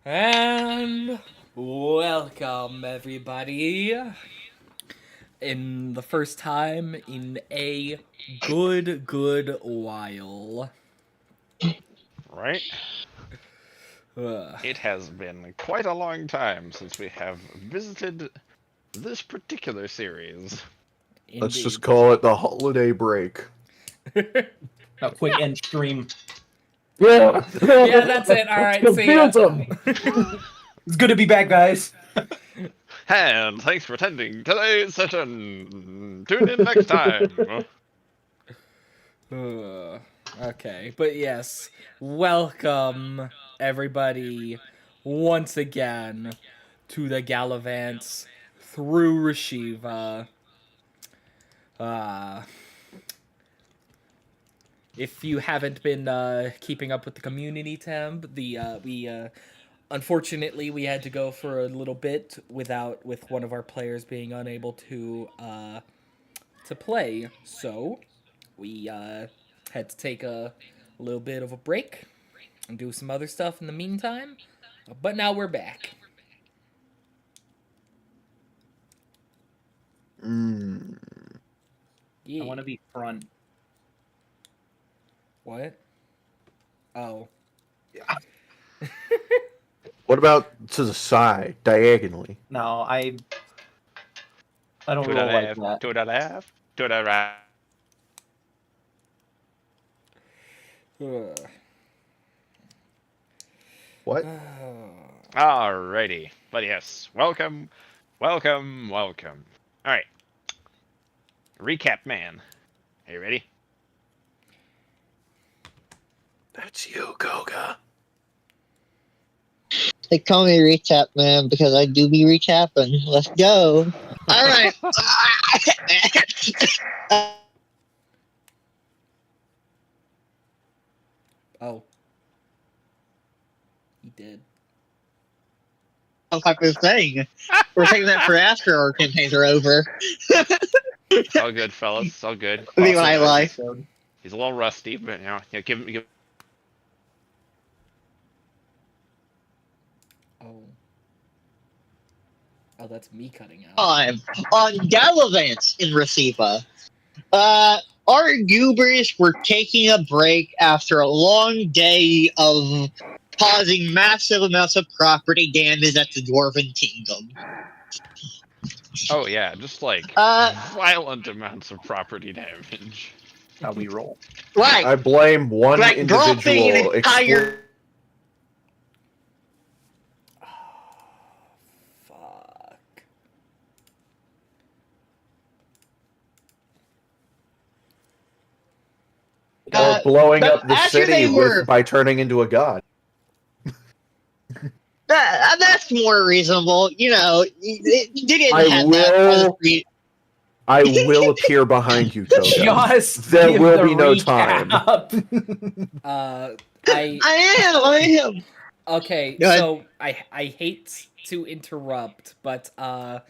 And welcome, everybody. In the first time in a good while. Right? Ugh. It has been quite a long time since we have visited this particular series. Let's just Indeed. call it the holiday break. A quick end stream. Yeah, Yeah, that's it. All right, see ya. It's good to be back, guys. And thanks for attending today's session. Tune in next time. Okay, but yes, welcome, everybody, once again to the Galavants through Rashiva. If you haven't been keeping up with the community tab, we unfortunately we had to go for a little bit with one of our players being unable to play, so we had to take a little bit of a break and do some other stuff in the meantime. But now we're back. Yeah. I want to be front. What? Oh. Yeah. What about to the side, diagonally? No, I don't To the roll like left, that. to the left, to the right. What? Alrighty. But yes, welcome. Alright. Recap man. Are you ready? That's you, Goga. They call me Recap Man because I do be recapping. Let's go. All right. Oh. He did. Some type of thing. We're taking that for after our campaigns are over. It's all good, fellas. It's all good. Me when I lie. He's a little rusty, but give him. Oh. Oh, that's me cutting out. I'm on Galavants in Rashiva. Our goobers were taking a break after a long day of causing massive amounts of property damage at the Dwarven Kingdom. Oh yeah, just like violent amounts of property damage. How we roll. Right. I blame one Like dropping an individual. entire. Fuck. Or blowing but up the after city they were- by turning into a god. That's more reasonable. You know, it didn't I have will- that. I will appear behind you, Toga. Just There give will the be no recap. I am. Okay, Go ahead. so I hate to interrupt, but And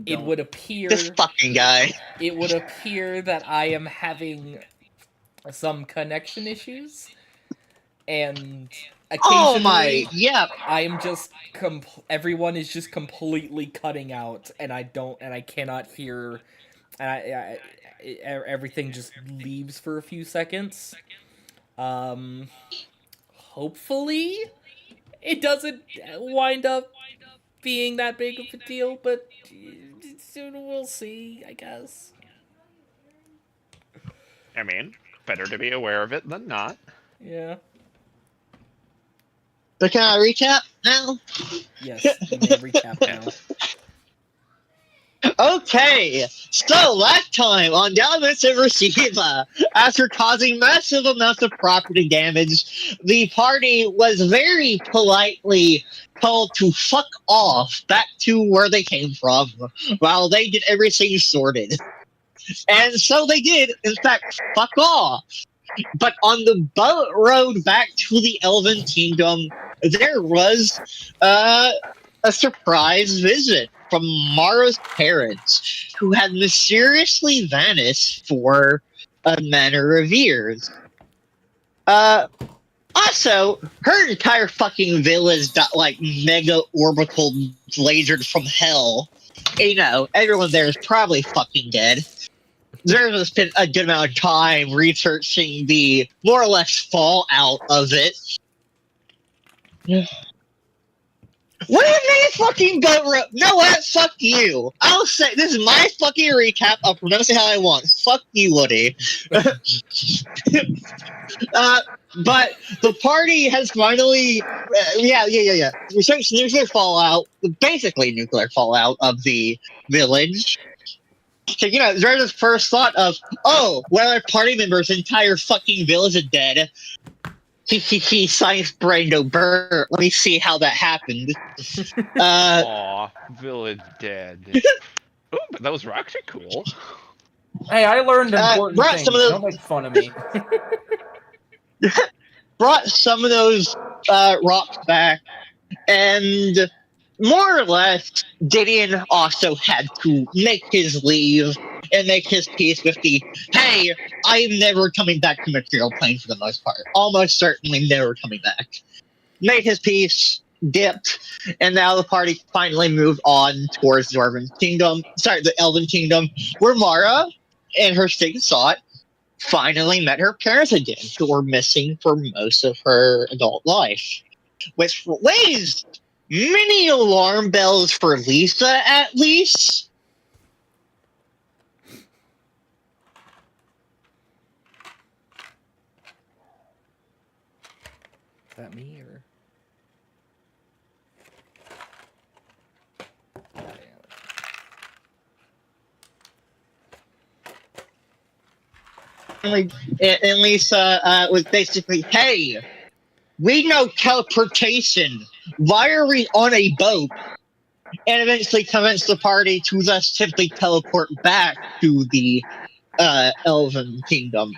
it don't. would appear This fucking guy. it would appear that I am having some connection issues, and occasionally Oh my, yeah. I am just everyone is just completely cutting out, and I cannot hear, and everything just leaves for a few seconds. Hopefully it doesn't wind up being that big of a deal, but soon we'll see, I guess. I mean, better to be aware of it than not. Yeah. But can I recap now? Yes, you may recap now. Okay, so last time on Galavants and Rashiva, after causing massive amounts of property damage, the party was very politely told to fuck off back to where they came from while they get everything sorted. And so they did, in fact, fuck off. But on the boat road back to the Elven Kingdom, there was a surprise visit from Mara's parents, who had mysteriously vanished for a matter of years. Also, her entire fucking village got like mega orbital lasered from hell. You know, everyone there is probably fucking dead. There's spent a good amount of time researching the more or less fallout of it. What if they fucking go? No, what? Fuck you. I'll say this is my fucking recap. I'll pronounce it how I want. Fuck you, Woody. But the party has finally, yeah. Research nuclear fallout, basically nuclear fallout of the village. So, you know, there's this first thought of, oh, one of our party members' entire fucking village is dead. He science brain no burr. Let me see how that happened. Aw, village dead. Ooh, but those rocks are cool. Hey, I learned important right, things. some of those- Don't make fun of me. Brought some of those rocks back, and more or less, Gideon also had to make his leave and make his peace with the, hey, I'm never coming back to Material Plane for the most part. Almost certainly never coming back. Made his peace, dipped, and now the party finally moved on towards the Elven Kingdom, where Mara and her state sought finally met her parents again, who were missing for most of her adult life. Which raised many alarm bells for Lisa, at least. Is that me or? And Lisa was basically, hey, we know teleportation. Why are we on a boat? And eventually convinced the party to just simply teleport back to the Elven Kingdom.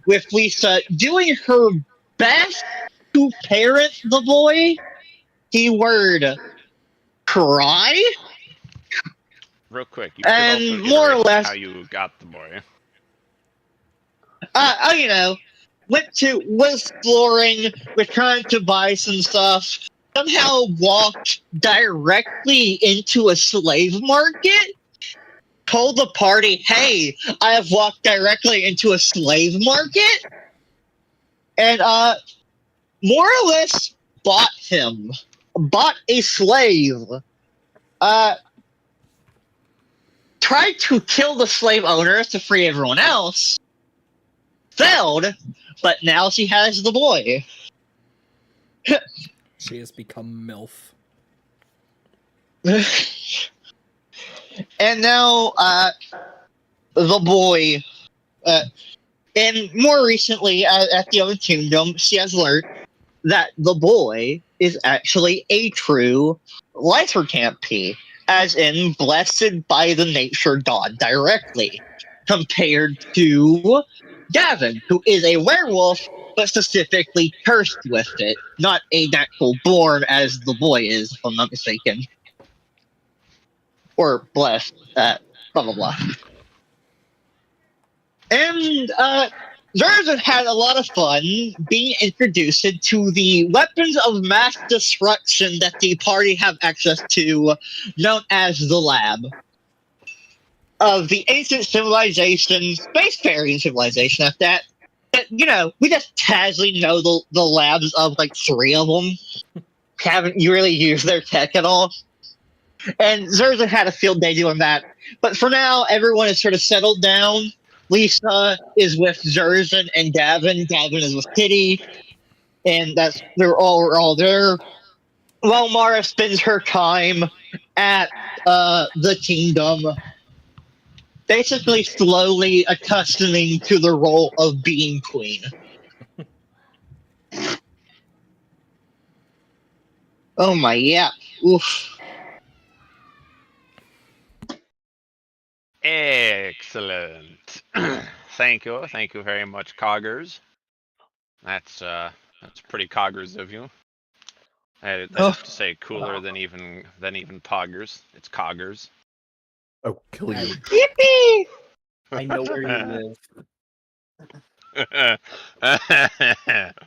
With Lisa doing her best to parent the boy. Keyword cry. Real quick, you And could also more or iterate less- how you got the boy. You know, was exploring, was trying to buy some stuff, somehow walked directly into a slave market, told the party, hey, I have walked directly into a slave market, and more or less bought a slave, tried to kill the slave owners to free everyone else, failed, but now she has the boy. She has become MILF. And now, the boy, and more recently at the Other Kingdom, she has learned that the boy is actually a true lycanthropy, as in blessed by the nature god directly, compared to Gavin, who is a werewolf, but specifically cursed with it, not a natural born as the boy is, if I'm not mistaken. Or blessed, blah blah blah. And Zerzan had a lot of fun being introduced to the weapons of mass destruction that the party have access to, known as the lab. Of the ancient civilization, spacefaring civilization at that. You know, we just casually know the labs of like 3 of them. Haven't really used their tech at all. And Zerzan had a field day doing that. But for now, everyone is sort of settled down. Lisa is with Zerzan and Gavin. Gavin is with Kitty. And we're all there. While Mara spends her time at the kingdom, basically slowly accustoming to the role of being queen. Oh my, yeah. Oof. Excellent. Thank you very much, Coggers. That's pretty Coggers of you. I have to say cooler than even Poggers. It's Coggers. Oh, kill you. Yippee! I know where you live.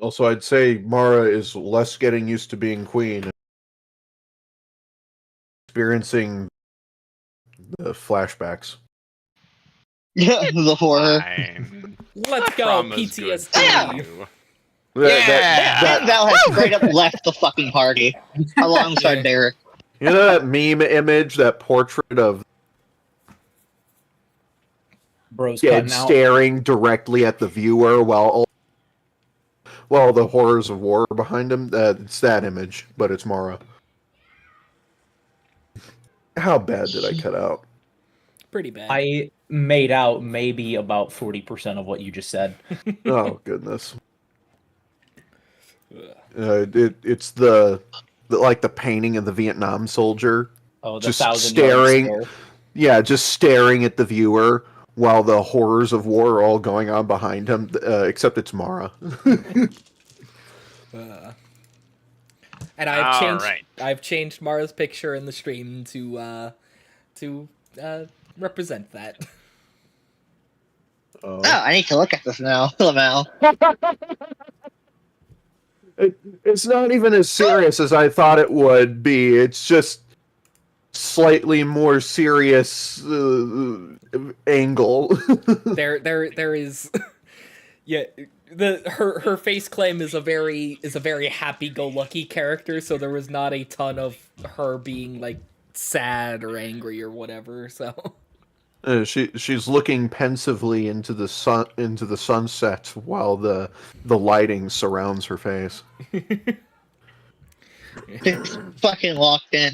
Also, I'd say Mara is less getting used to being queen, and experiencing the flashbacks. The horror. Fine. Let's I go, promise good PTSD. for you. And Val has straight up left the fucking party alongside Yeah. Derek. You know that meme image, that portrait of Bro's dead cutting out. staring directly at the viewer while the horrors of war are behind him? It's that image, but it's Mara. How bad did I cut out? Pretty bad. I made out maybe about 40% of what you just said. Oh goodness! Ugh. It's the like the painting of the Vietnam soldier Oh, the just 1,000-yard staring. stare. Yeah, just staring at the viewer while the horrors of war are all going on behind him. Except it's Mara. And I've changed Mara's picture in the stream to represent that. Oh, I need to look at this now. Lamau. It's not even as serious as I thought it would be. It's just slightly more serious angle. there is yeah, her face claim is a very happy-go-lucky character, so there was not a ton of her being like sad or angry or whatever. So She's looking pensively into the sunset while the lighting surrounds her face. It's fucking locked in.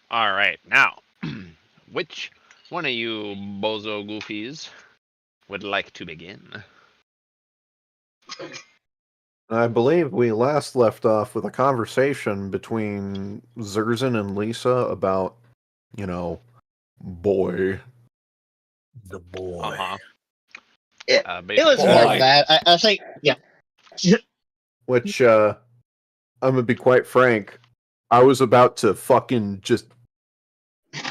All right, now, which one of you bozo goofies would like to begin? I believe we last left off with a conversation between Zerzan and Lisa about, boy. The boy. Uh-huh. It was Basically, more than that. I think, yeah. Which, I'm gonna be quite frank, I was about to fucking just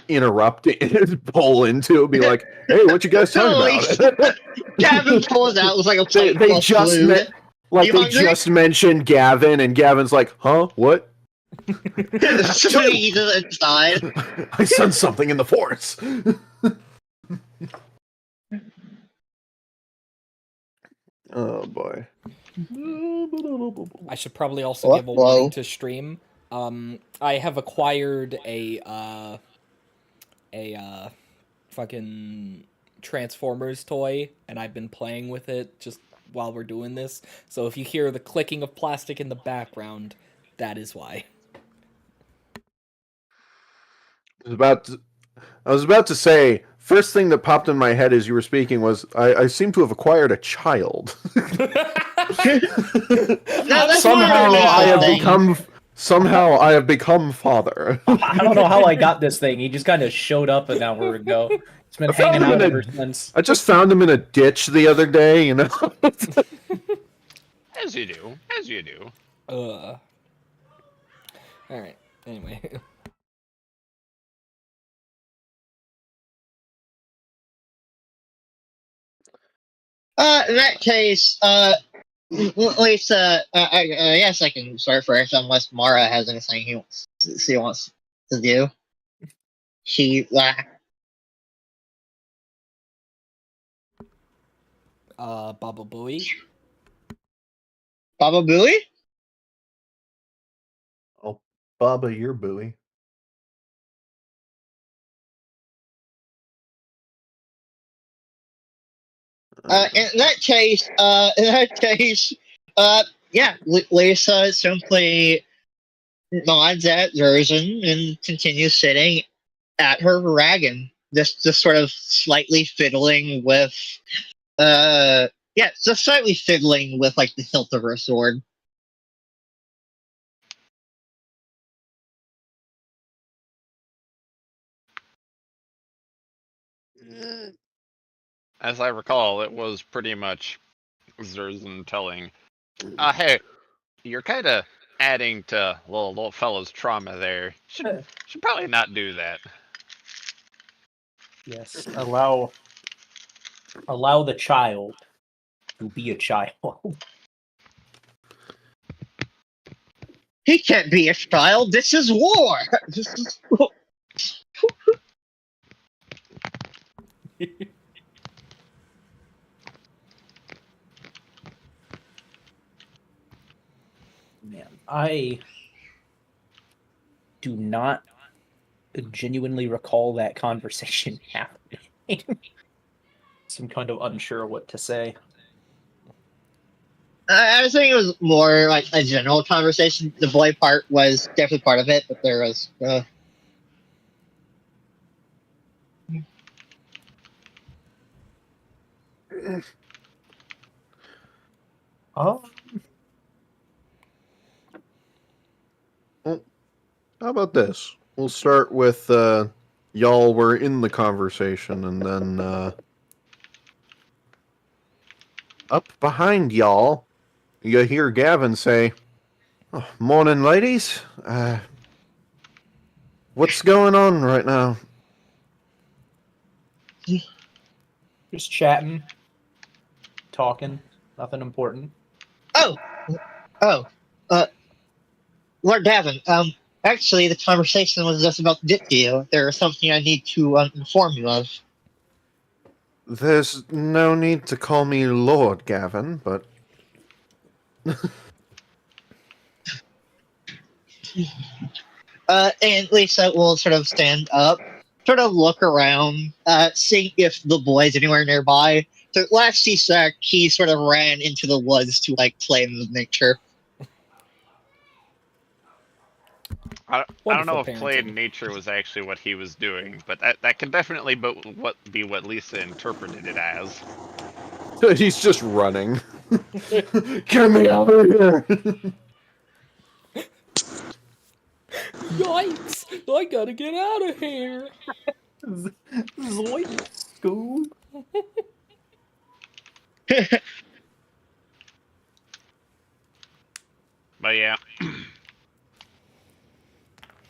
interrupt and pull into it, be like, hey, what you guys talking about? Gavin pulls out with like a plate They full of just food. met. Like, You they hungry? just mentioned Gavin, and Gavin's like, huh? What? So he eats it inside. I sense something in the force. Oh, boy. I should probably also What? give a Whoa. warning to stream. I have acquired a fucking Transformers toy, and I've been playing with it just while we're doing this. So if you hear the clicking of plastic in the background, that is why. I was about to say, first thing that popped in my head as you were speaking was, I seem to have acquired a child. No, that's Somehow more of a I have thing. become father. I don't know how I got this thing. He just kind of showed up an hour ago. It's been I found hanging him out in a- ever since. I just found him in a ditch the other day, as you do, as you do. All right. Anyway. In that case, Lisa, I guess I can start first unless Mara has anything she wants to do. Baba Booey. Baba Booey? Oh, Baba, you're buoy. In that case, yeah, Lisa simply nods at Zerzan and continues sitting at her wagon, just sort of slightly fiddling with, just slightly fiddling with like the hilt of her sword. As I recall, it was pretty much Zerzan telling, hey, you're kind of adding to little fella's trauma there. Should probably not do that. Yes, allow the child to be a child. He can't be a child. This is war. This is. Man, I do not genuinely recall that conversation happening. So I'm kind of unsure what to say. I was thinking it was more like a general conversation. The boy part was definitely part of it, but there was. Oh, Well, how about this? We'll start with y'all were in the conversation, and then up behind y'all, you hear Gavin say, oh, "Morning, ladies. What's going on right now?" just chatting, talking, nothing important. Oh, oh, Lord Davin. Actually, the conversation was just about to get to you. There is something I need to inform you of. There's no need to call me Lord Gavin, but And Lisa will sort of stand up, sort of look around, see if the boy's anywhere nearby. So last she checked, he sort of ran into the woods to like play in the nature. I don't know Wonderful if play in parenting. nature was actually what he was doing, but that can definitely be what Lisa interpreted it as. he's just running. Get me out of here! Yikes! I gotta get out of here. Zoink, school. But yeah,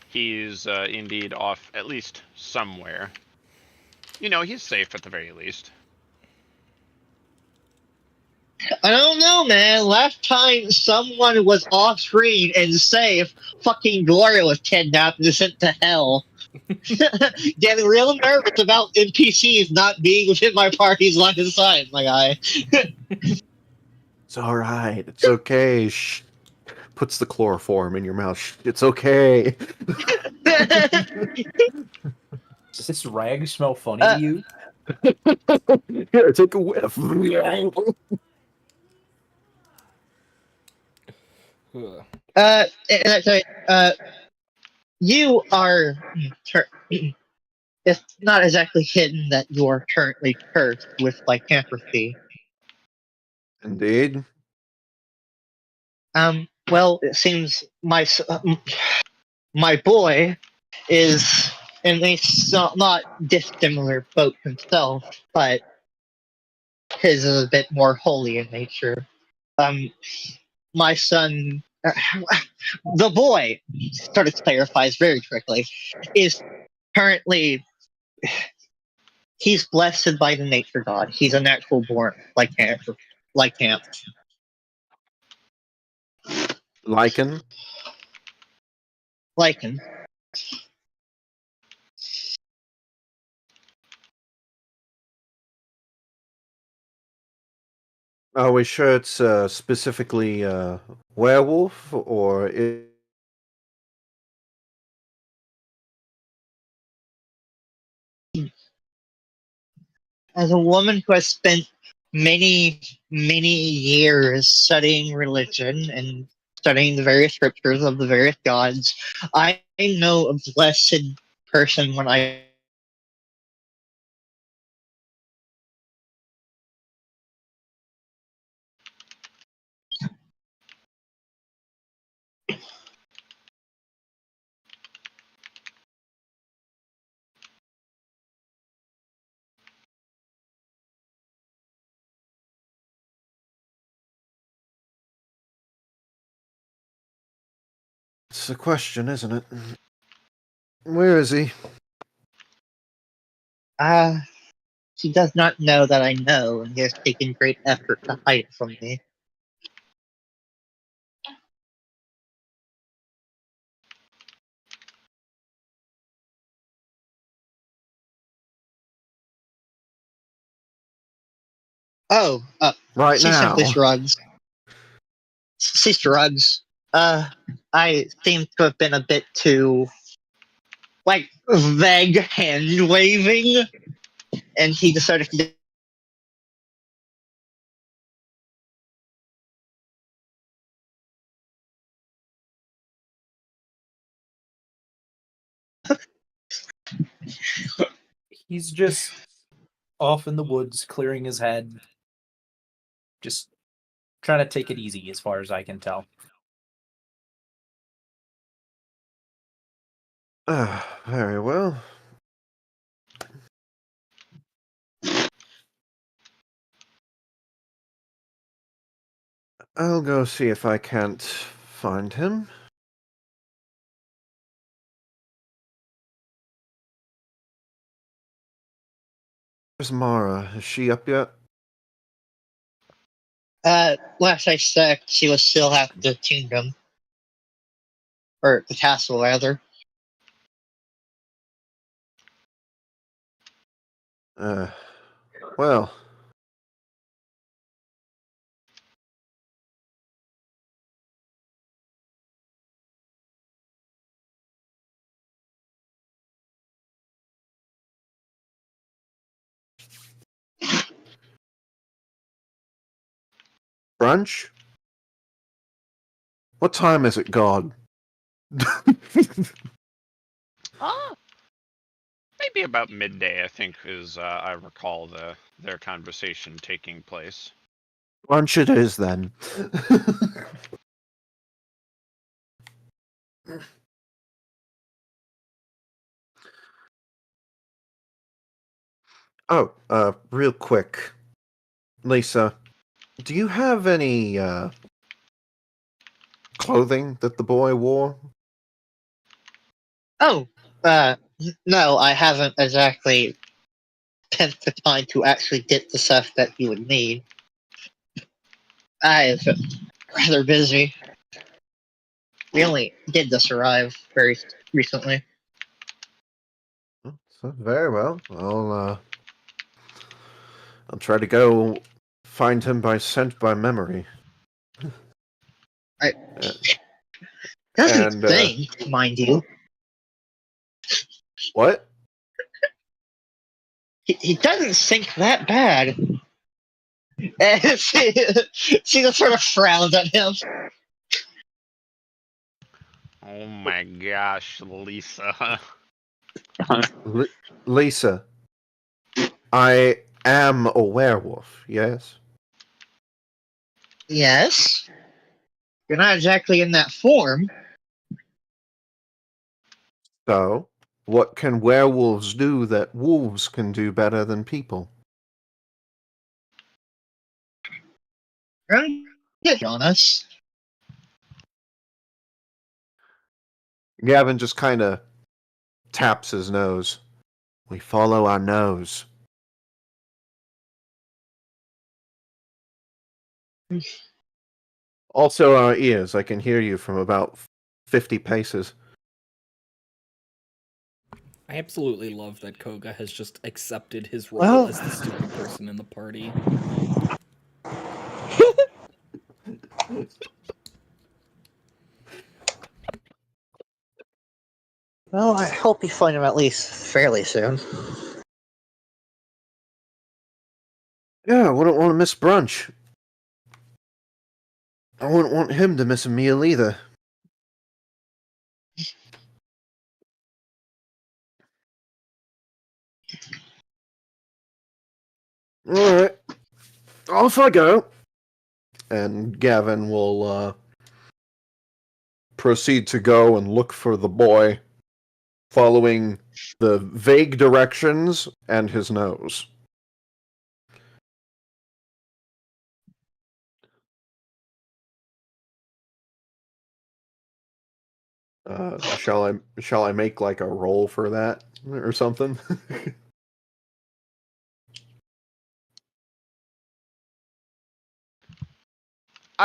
he's indeed off at least somewhere. You know, he's safe at the very least. I don't know, man. Last time someone was off screen and safe, fucking Gloria was kidnapped and sent to hell. Getting real nervous about NPCs not being within my party's line of sight, my guy. It's all right. It's okay. Shh. Puts the chloroform in your mouth. Shh. It's okay. Does this rag smell funny to you? Here, take a whiff. Ugh. Sorry, you are. It's not exactly hidden that you are currently cursed with lycanthropy. Indeed. Well, it seems my boy is in a not dissimilar boat himself, but his is a bit more holy in nature. My son, the boy, sort of clarifies very quickly, is currently he's blessed by the nature god. He's a natural born lycanth. Lycan. Lycan. Are we sure it's specifically werewolf or As a woman who has spent many years studying religion and studying the various scriptures of the various gods, I know a blessed person when I. It's a question, isn't it? Where is he? Uh, He does not know that I know, and he has taken great effort to hide it from me. Oh, Right she now. simply shrugs. She shrugs. I seem to have been a bit too, like, vague hand waving, and he decided to. He's just off in the woods, clearing his head, just trying to take it easy, as far as I can tell. Very well. I'll go see if I can't find him. Where's Mara? Is she up yet? Last I checked, she was still at the kingdom. Or the castle, rather. Well. Brunch? What time is it, God? Maybe about midday, I think, is I recall their conversation taking place. Brunch it is, then. Oh, real quick. Lisa, do you have any, clothing that the boy wore? Oh, no, I haven't exactly spent the time to actually get the stuff that you would need. I've been rather busy. We only did this arrive very recently. So very well. I'll try to go find him by scent by memory. Doesn't think, mind you. What? He doesn't think that bad. And she just sort of frowns at him. Oh my gosh, Lisa. Lisa, I am a werewolf, yes? Yes. You're not exactly in that form. So, what can werewolves do that wolves can do better than people? Get on us. Gavin just kind of taps his nose. We follow our nose. Also, our ears. I can hear you from about 50 paces. I absolutely love that Koga has just accepted his role Well- as the stupid person in the party. Well, I hope you find him at least fairly soon. Yeah, I wouldn't want to miss brunch. I wouldn't want him to miss a meal either. Alright. Off I go. And Gavin will proceed to go and look for the boy, following the vague directions and his nose. Shall I make like a roll for that or something?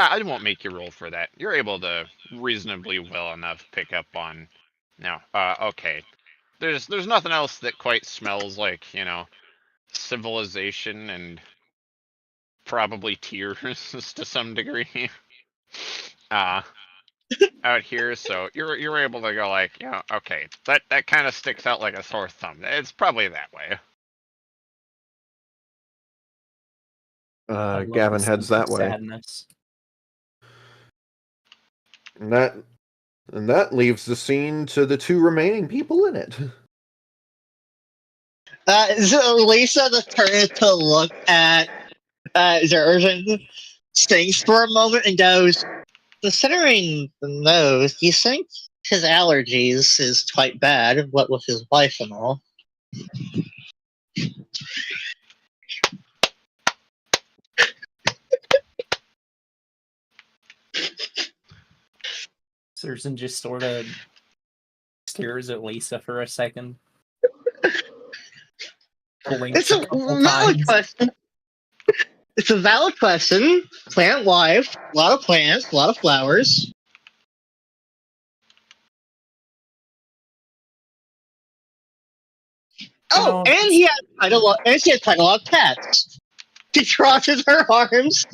I won't make you roll for that. You're able to reasonably well enough pick up on. No, okay. There's nothing else that quite smells like, civilization and probably tears to some degree. Out here, so you're able to go like, okay, that kind of sticks out like a sore thumb. It's probably that way. I love Gavin this heads sense of that way. Sadness. And that leaves the scene to the two remaining people in it. So Lisa turns to look at Zerzan, thinks for a moment, and goes, considering the nose, do you think his allergies is quite bad, what with his wife and all? Susan just sort of stares at Lisa for a second. It's a valid question. It's a valid question. Plant life, a lot of plants, a lot of flowers. Oh, and he has quite a lot. And she has quite a lot of pets. She crosses her arms.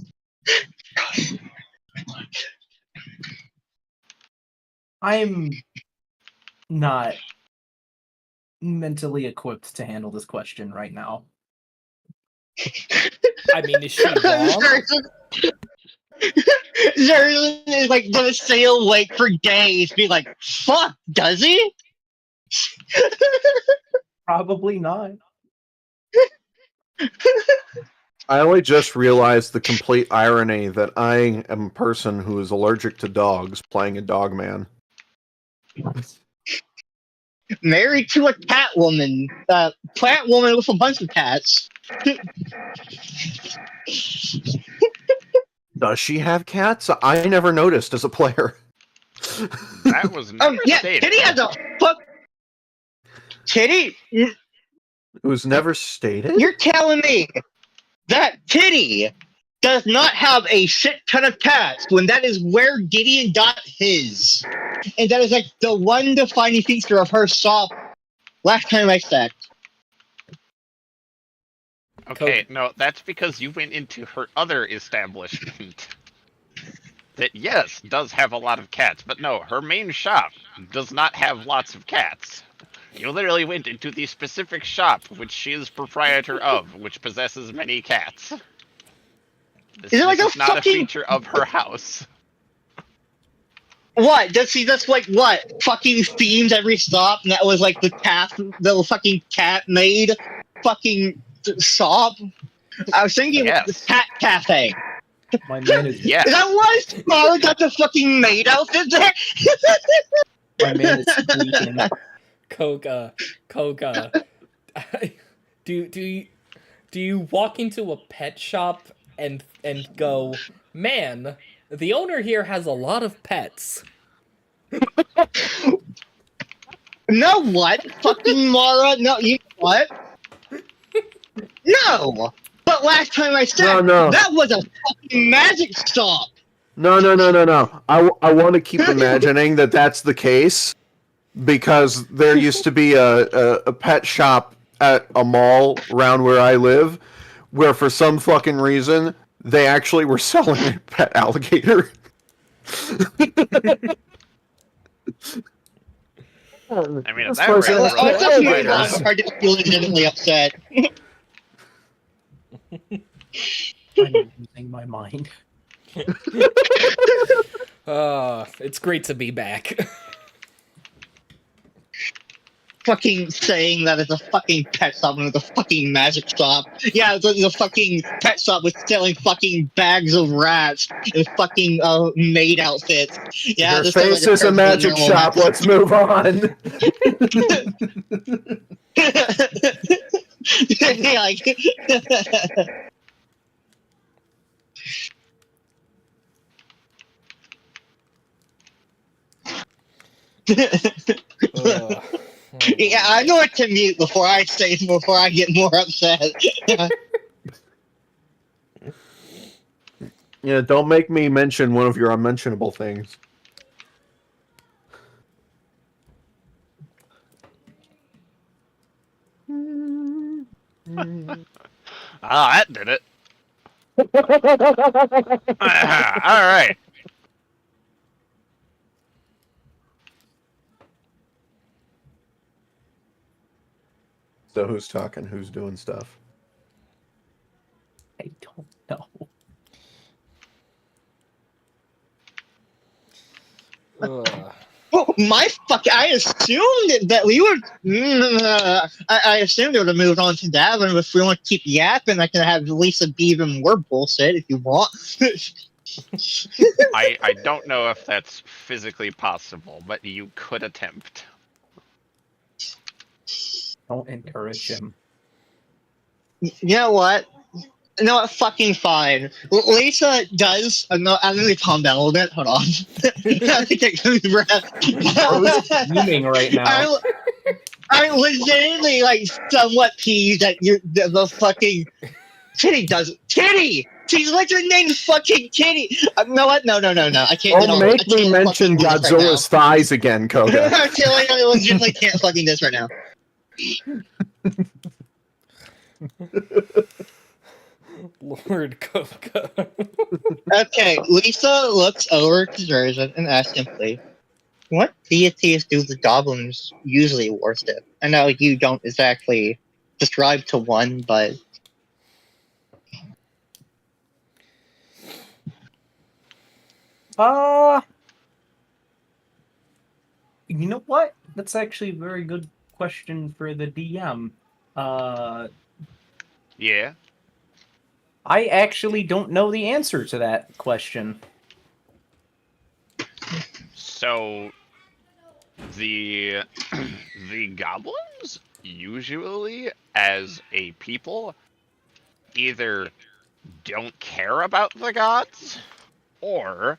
I'm not mentally equipped to handle this question right now. I mean, is she wrong? Zerzan is like gonna stay awake for days, be like, fuck, does he? Probably not. I only just realized the complete irony that I am a person who is allergic to dogs playing a dog man. Married to a cat woman, plant woman with a bunch of cats. Does she have cats? I never noticed as a player. That was never Yeah, stated. Kitty has a fuck. Kitty, It was never stated? you're telling me that Kitty does not have a shit ton of cats when that is where Gideon got his. And that is like the one defining feature of her shop last time I checked. Okay, no, that's because you went into her other establishment. That, yes, does have a lot of cats, but no, her main shop does not have lots of cats. You literally went into the specific shop which she is proprietor of, which possesses many cats. This Is it like is a not a fucking- feature of her house. What? Does she just like what? Fucking themes every stop, and that was like the fucking cat made fucking shop? I was thinking Yes. the cat cafe. My man is Yes. Is that why Scar got the fucking maid outfit there? my man is squeaking. Koga, do you walk into a pet shop and go, man, the owner here has a lot of pets. No, what? Fucking Mara? No, you know what? No! But last time I said No. that was a fucking magic stop! No. I want to keep imagining that that's the case because there used to be a pet shop at a mall around where I live where for some fucking reason they actually were selling a pet alligator. I mean, at This that person rate, is we're Oh, like it's actually spiders. hard to feel legitimately upset. I'm losing my mind. It's great to be back. Fucking saying that it's a fucking pet shop and it's a fucking magic shop. Yeah, it's a fucking pet shop with selling fucking bags of rats and fucking maid outfits. Yeah, Her this sounds face like is a person magic in their shop. own- Let's move on. Yeah, like Ugh. yeah, I know what to mute before I get more upset. Yeah, don't make me mention one of your unmentionable things. Ah, that did it. All right. So who's talking? Who's doing stuff? I don't know. Oh, my fuck! I assumed that we were. I assumed they would have moved on to Davin. If we want to keep yapping, I can have Lisa be even more bullshit if you want. I don't know if that's physically possible, but you could attempt. Don't encourage him. You know what? You know what? Fucking fine. Lisa does. No, I'm gonna calm down a little bit. Hold on. I think I can breath. Bro's fuming right now. I'm legitimately like somewhat peeved that the fucking Titty. She's literally named fucking Titty. No what? No. I can't. Don't make me mention Godzilla's thighs again, Koga. I legitimately can't fucking this right now. Lord Koga. Okay, Lisa looks over to Zerzan and asks simply, "What deities do the goblins usually worship?" I know you don't exactly describe to one, but You know what? That's actually a very good question for the DM. Yeah. I actually don't know the answer to that question. So the the goblins usually, as a people, either don't care about the gods, or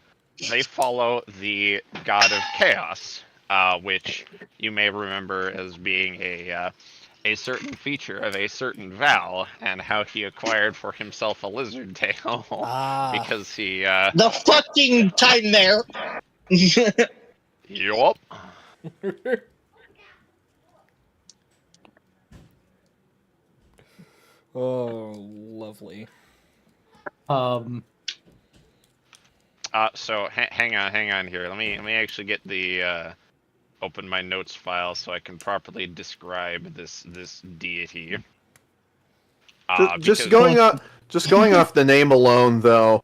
they follow the god of chaos, which you may remember as being a certain feature of a certain Val, and how he acquired for himself a lizard tail because he. the fucking time there. Yup. Oh, lovely. So hang on here. Let me actually get the open my notes file so I can properly describe this deity. Just going off the name alone, though.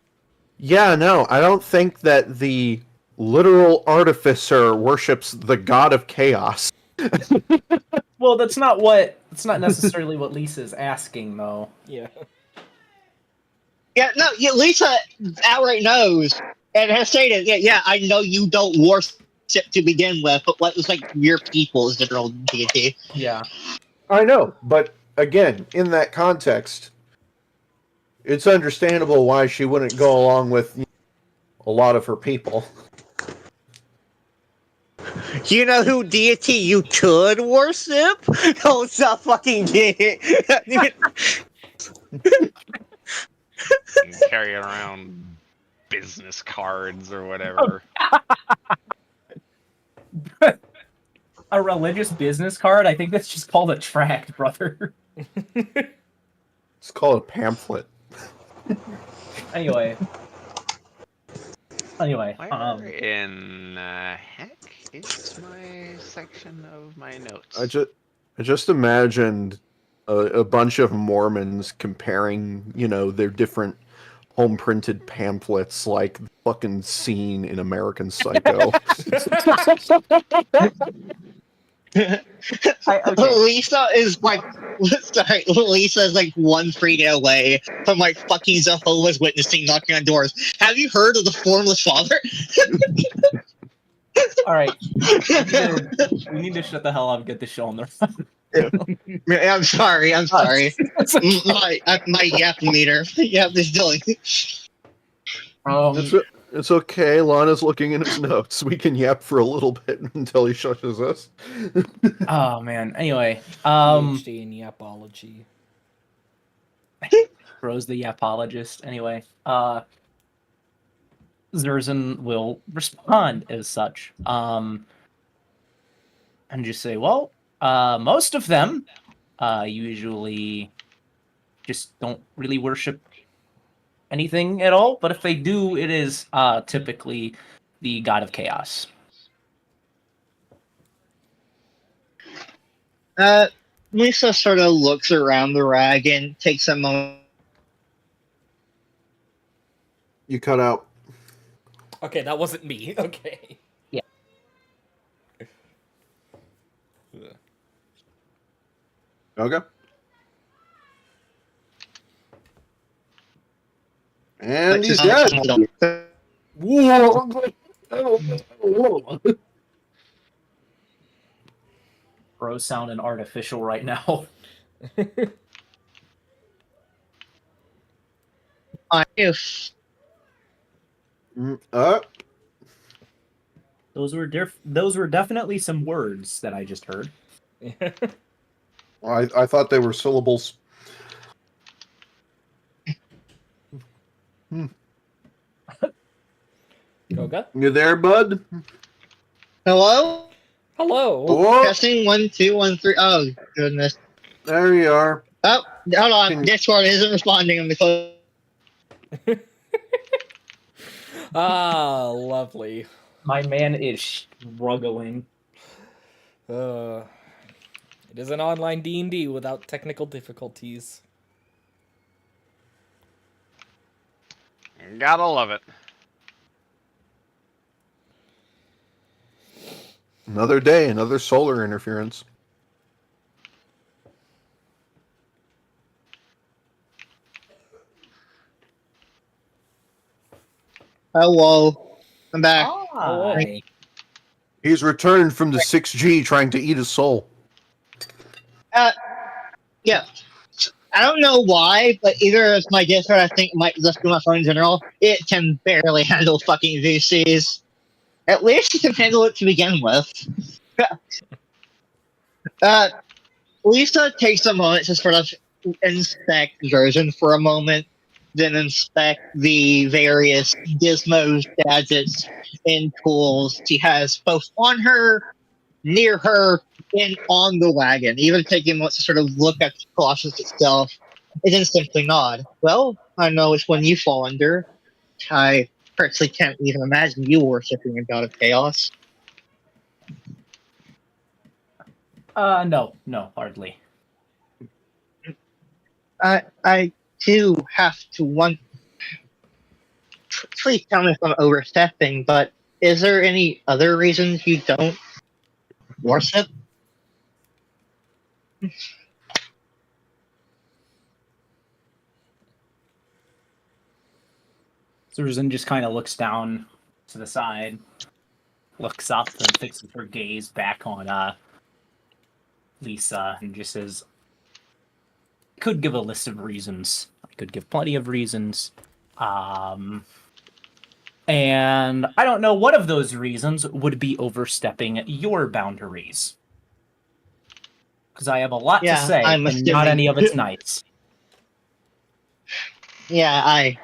Yeah, no, I don't think that the literal artificer worships the god of chaos. Well, that's not necessarily what Lisa's asking, though. Yeah. Yeah, Lisa outright knows and has stated, yeah, I know you don't worship to begin with, but what was like your people's literal deity. Yeah. I know, but again, in that context, it's understandable why she wouldn't go along with a lot of her people. You know who deity you could worship? Oh, stop fucking it. You carry around business cards or whatever. A religious business card? I think that's just called a tract, brother. It's called a pamphlet. Anyway. Where in the heck is my section of my notes? I just imagined a bunch of Mormons comparing, their different home printed pamphlets, like the fucking scene in American Psycho. Lisa is like, sorry, Lisa is like one freak away from like fucking Jehovah's Witnessing knocking on doors. Have you heard of the Formless Father? All right, we need to shut the hell up and get the show on the run. I'm sorry. My yap meter. Yap is doing. It's okay. Lana's looking in his notes. We can yap for a little bit until he shushes us. Oh man. Anyway, PhD in yapology. Rose the yapologist. Anyway, Zerzan will respond as such. And just say, well, most of them usually just don't really worship anything at all, but if they do, it is typically the god of chaos. Lisa sort of looks around the wagon, takes a moment. You cut out. Okay, that wasn't me. Okay. Yeah. Okay. And he's dead. Whoa. Bros sounding artificial right now. If Those were definitely some words that I just heard. I thought they were syllables. Koga? You there, bud? hello, Hello. Oh, testing 1 2 1 3. Oh goodness. there you are. Oh, hold on. Can- Discord isn't responding. I'm close. Ah, lovely. My man is struggling. It is an online D&D without technical difficulties. Gotta love it. Another day, another solar interference. Hello, I'm back. Hi. He's returned from the 6G trying to eat his soul. Yeah. I don't know why, but either it's my Discord, I think it might just be my phone in general. It can barely handle fucking VCs. At least it can handle it to begin with. Lisa takes a moment to sort of inspect version for a moment, then inspect the various gizmos, gadgets, and tools she has both on her, near her, and on the wagon. Even taking a moment to sort of look at the Colossus itself, and then simply nod. Well, I know which one you fall under. I personally can't even imagine you worshipping a god of chaos. No, hardly. I do have to want. Please tell me if I'm overstepping, but is there any other reasons you don't worship? Susan just kind of looks down to the side, looks up, and fixes her gaze back on Lisa, and just says, I could give a list of reasons. I could give plenty of reasons. And I don't know what of those reasons would be overstepping your boundaries. Because I have a lot to say, I'm and not assuming- any of it's nice. Yeah, I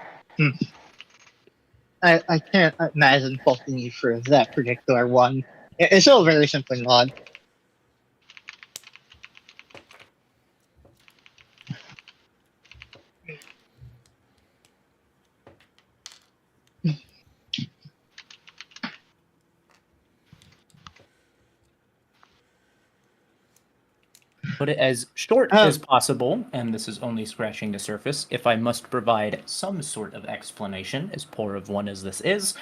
can't imagine faulting you for that particular one. It's still very simply odd. Put it as short as possible, and this is only scratching the surface. If I must provide some sort of explanation, as poor of one as this is,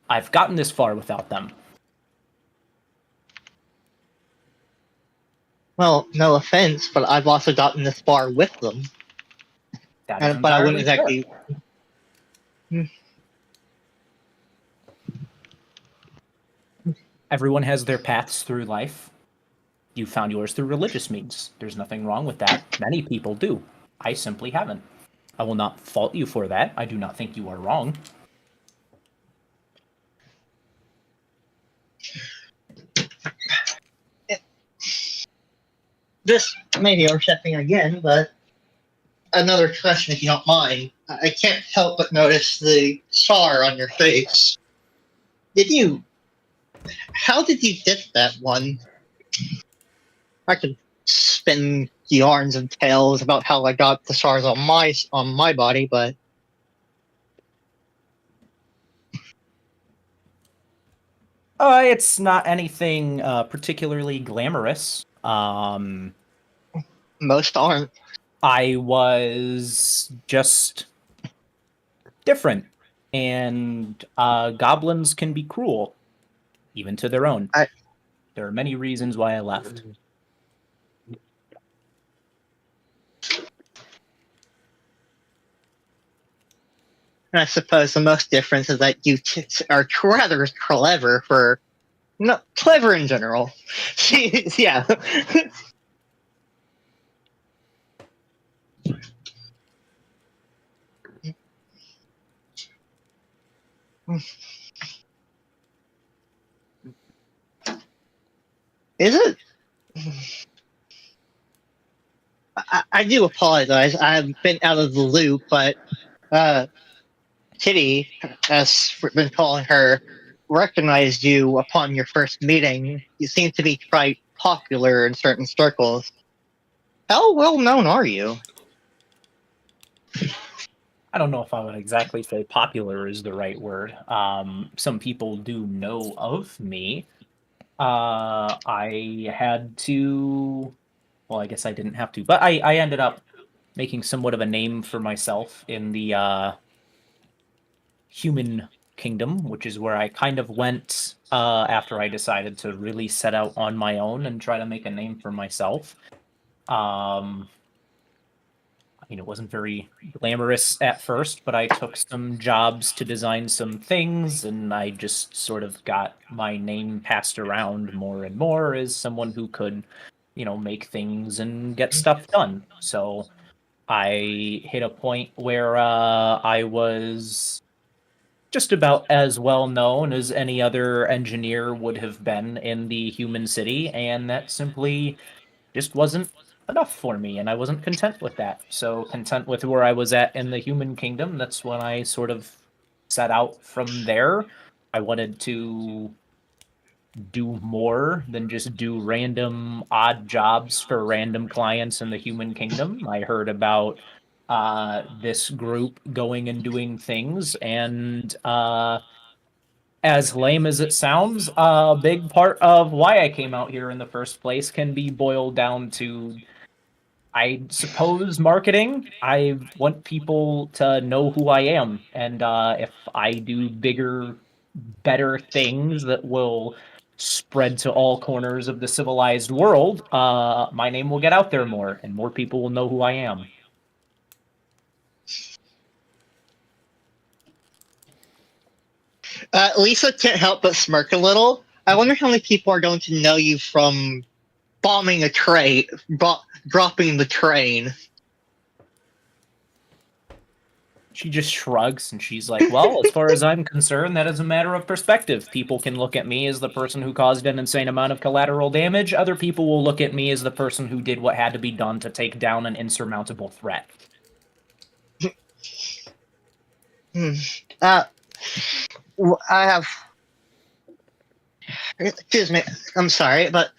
I've gotten this far without them. Well, no offense, but I've also gotten this far with them. That is But I wouldn't entirely fair. exactly. Everyone has their paths through life. You found yours through religious means. There's nothing wrong with that. Many people do. I simply haven't. I will not fault you for that. I do not think you are wrong. This may be overstepping again, but another question, if you don't mind. I can't help but notice the scar on your face. How did you get that one? I could spin yarns and tales about how I got the scars on my body, but It's not anything particularly glamorous. most aren't. I was just different, and goblins can be cruel, even to their own. There are many reasons why I left. And I suppose the most difference is that you are rather clever for. No, clever in general. Yeah. Is it? I do apologize. I've been out of the loop, but Kitty, as we've been calling her, recognized you upon your first meeting. You seem to be quite popular in certain circles. How well known are you? I don't know if I would exactly say popular is the right word. Some people do know of me. I had to. Well, I guess I didn't have to, but I ended up making somewhat of a name for myself in the human kingdom, which is where I kind of went after I decided to really set out on my own and try to make a name for myself. It wasn't very glamorous at first, but I took some jobs to design some things, and I just sort of got my name passed around more and more as someone who could, make things and get stuff done. So I hit a point where I was just about as well known as any other engineer would have been in the human city, and that simply just wasn't enough for me, and I wasn't content with that. So content with where I was at in the human kingdom, that's when I sort of set out from there. I wanted to do more than just do random odd jobs for random clients in the human kingdom. I heard about this group going and doing things, and as lame as it sounds, a big part of why I came out here in the first place can be boiled down to, I suppose, marketing. I want people to know who I am, and if I do bigger, better things that will spread to all corners of the civilized world, my name will get out there more, and more people will know who I am. Lisa can't help but smirk a little. I wonder how many people are going to know you from bombing a train, dropping the train. She just shrugs and she's like, well, as far as I'm concerned, that is a matter of perspective. People can look at me as the person who caused an insane amount of collateral damage. Other people will look at me as the person who did what had to be done to take down an insurmountable threat. I have. Excuse me. I'm sorry, but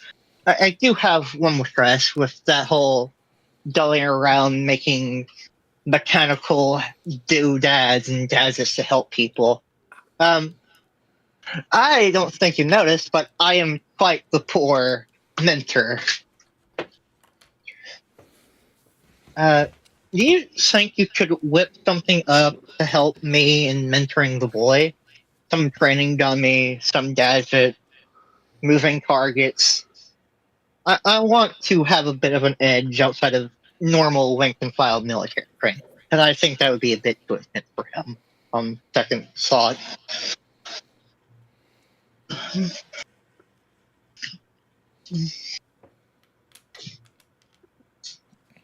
I do have one request with that whole going around making mechanical doodads and gadgets to help people. I don't think you noticed, but I am quite the poor mentor. Do you think you could whip something up to help me in mentoring the boy? Some training dummy, some gadget, moving targets. I want to have a bit of an edge outside of normal rank and file military training, and I think that would be a bit too intense for him. Second thought.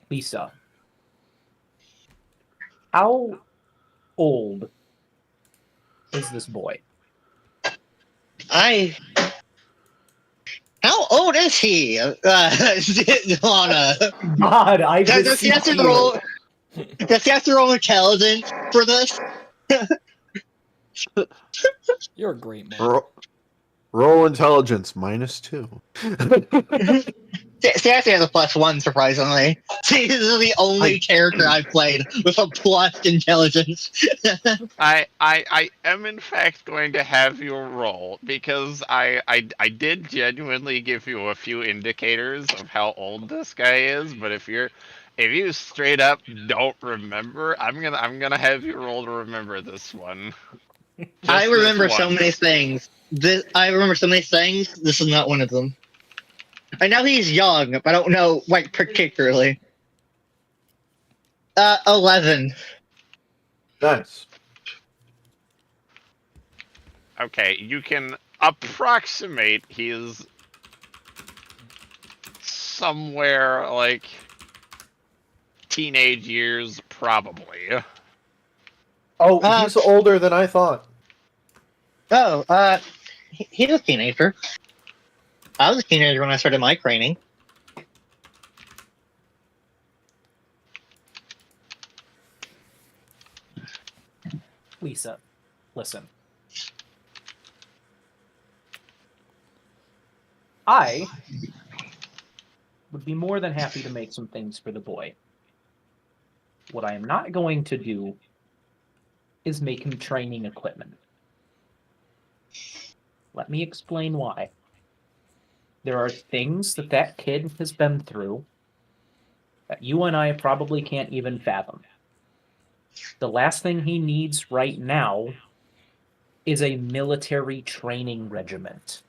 Lisa, how old is this boy? How old is he? Lana. God, I Does he have to roll? Does he have to roll intelligence for this? You're a great man. Roll intelligence -2. See, actually has a +1, surprisingly. See, this is the only character I've played with a plus intelligence. I am in fact going to have you roll because I did genuinely give you a few indicators of how old this guy is, but if you straight up don't remember, I'm gonna have you roll to remember this one. I Just this remember so one. many things. I remember so many things. This is not one of them. I know he's young, but I don't know, like, particularly. 11. Nice. Okay, you can approximate he's somewhere like teenage years, probably. Oh, Uh, he's older than I thought. Oh, he's a teenager. I was a teenager when I started my training. Lisa, listen. I would be more than happy to make some things for the boy. What I am not going to do is make him training equipment. Let me explain why. There are things that kid has been through that you and I probably can't even fathom. The last thing he needs right now is a military training regiment.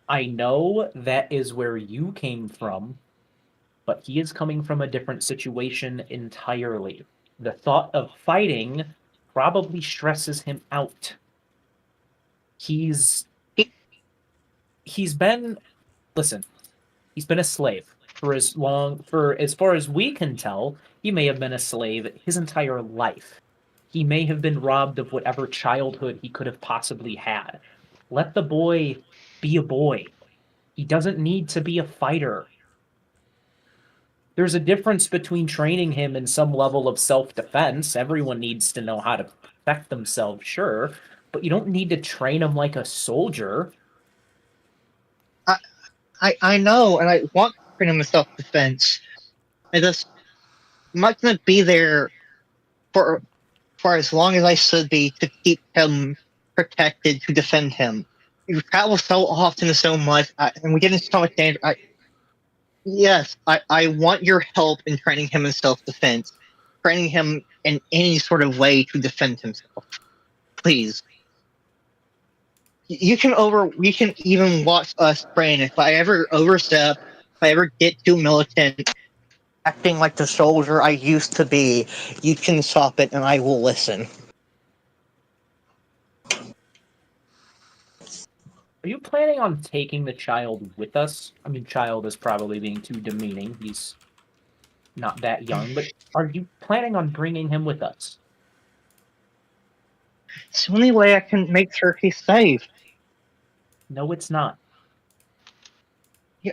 I know that is where you came from, but he is coming from a different situation entirely. The thought of fighting probably stresses him out. He's been a slave for as far as we can tell, he may have been a slave his entire life. He may have been robbed of whatever childhood he could have possibly had. Let the boy be a boy. He doesn't need to be a fighter. There's a difference between training him in some level of self-defense. Everyone needs to know how to protect themselves, sure, but you don't need to train him like a soldier. I know, and I want freedom of self-defense. I just I'm not gonna be there for as long as I should be to keep him protected, to defend him. We travel so often and so much, and we get into so much danger. Yes, I want your help in training him in self-defense, training him in any sort of way to defend himself. Please. You can even watch us train. If I ever overstep, if I ever get too militant, acting like the soldier I used to be, you can stop it and I will listen. Are you planning on taking the child with us? I mean, child is probably being too demeaning. He's not that young, but are you planning on bringing him with us? It's the only way I can make sure he's safe. No, it's not. Yeah.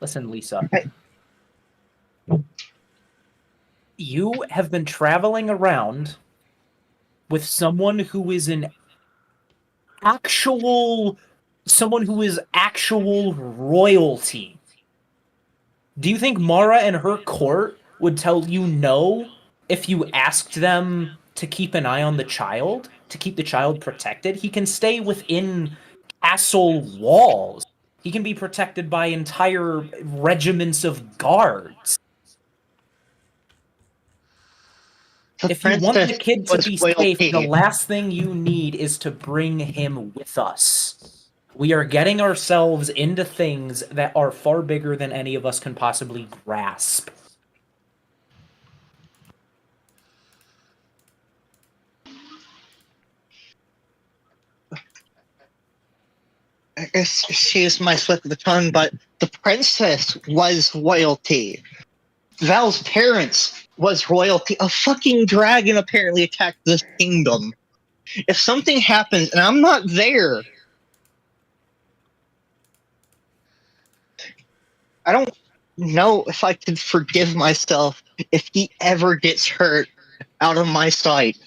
Listen, Lisa. Hey. You have been traveling around with someone who is actual royalty. Do you think Mara and her court would tell you no if you asked them to keep an eye on the child, to keep the child protected? He can stay within castle walls. He can be protected by entire regiments of guards. If you want the kid to be safe, the last thing you need is to bring him with us. We are getting ourselves into things that are far bigger than any of us can possibly grasp. Excuse my slip of the tongue, but the princess was royalty. Val's parents was royalty. A fucking dragon apparently attacked this kingdom. If something happens and I'm not there, I don't know if I could forgive myself if he ever gets hurt out of my sight.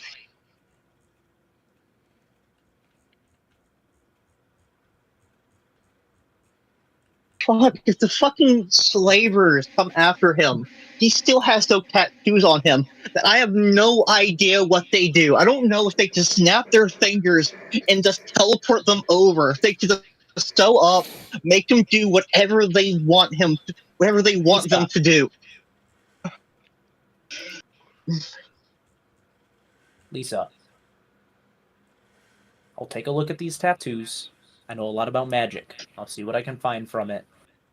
Fuck, if the fucking slavers come after him, he still has those tattoos on him that I have no idea what they do. I don't know if they just snap their fingers and just teleport them over. If they could just sew up, make him do whatever they want whatever they want them to do. Lisa, I'll take a look at these tattoos. I know a lot about magic. I'll see what I can find from it.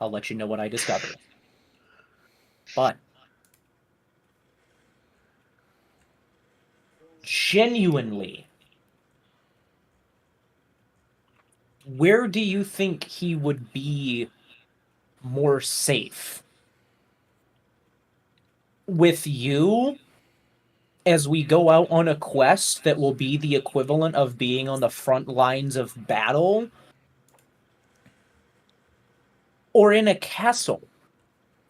I'll let you know what I discover. But genuinely, where do you think he would be more safe? With you, as we go out on a quest that will be the equivalent of being on the front lines of battle, or in a castle?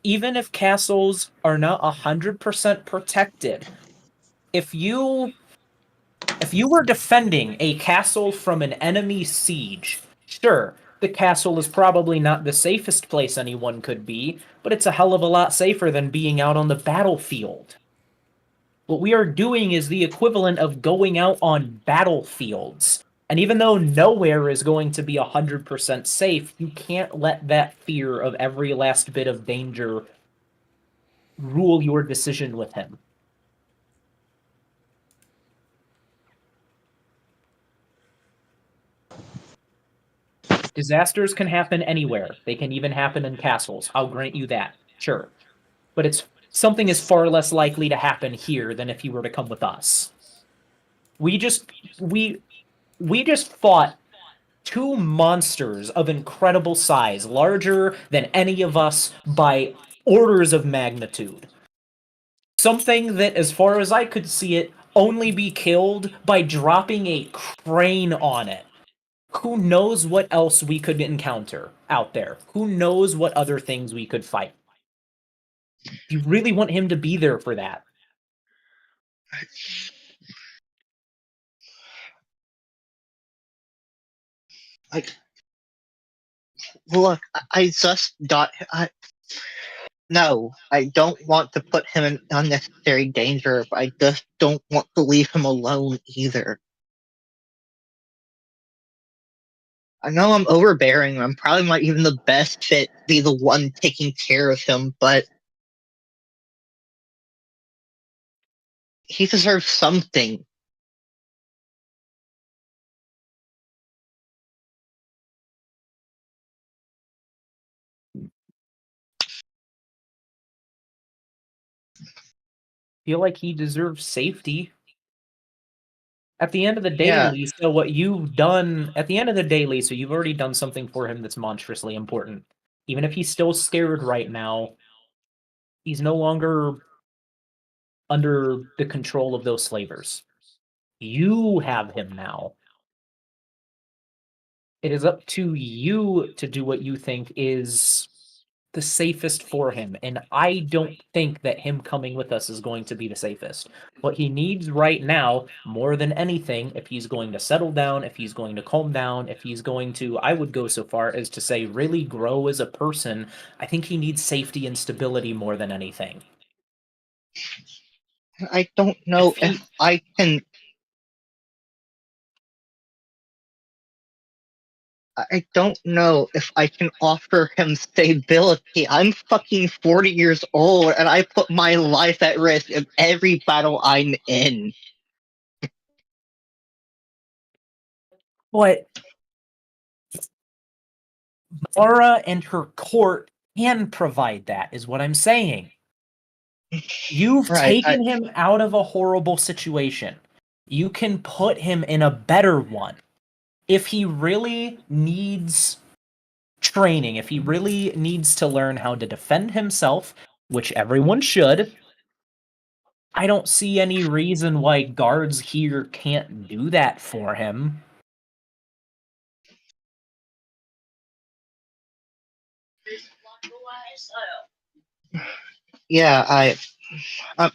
Even if castles are not 100% protected, if you were defending a castle from an enemy siege, sure, the castle is probably not the safest place anyone could be, but it's a hell of a lot safer than being out on the battlefield. What we are doing is the equivalent of going out on battlefields. And even though nowhere is going to be 100% safe, you can't let that fear of every last bit of danger rule your decision with him. Disasters can happen anywhere. They can even happen in castles. I'll grant you that. Sure. But something is far less likely to happen here than if he were to come with us. We just fought two monsters of incredible size, larger than any of us by orders of magnitude. Something that, as far as I could see it, only be killed by dropping a crane on it. Who knows what else we could encounter out there? Who knows what other things we could fight? Do you really want him to be there for that? Look, no, I don't want to put him in unnecessary danger, but I just don't want to leave him alone either. I know I'm overbearing. I'm probably not even the best fit to be the one taking care of him, but he deserves something. Feel like he deserves safety. At the end of the day, Yeah. Lisa, what you've done, at the end of the day, Lisa, you've already done something for him that's monstrously important. Even if he's still scared right now, he's no longer under the control of those slavers. You have him now. It is up to you to do what you think is the safest for him. And I don't think that him coming with us is going to be the safest. What he needs right now, more than anything, if he's going to settle down, if he's going to calm down, if he's going to, I would go so far as to say, really grow as a person, I think he needs safety and stability more than anything. I don't know if I can. I don't know if I can offer him stability. I'm fucking 40 years old, and I put my life at risk in every battle I'm in. But Mara and her court can provide that, is what I'm saying. You've taken him out of a horrible situation. You can put him in a better one. If he really needs training, if he really needs to learn how to defend himself, which everyone should, I don't see any reason why guards here can't do that for him. Yeah, uh,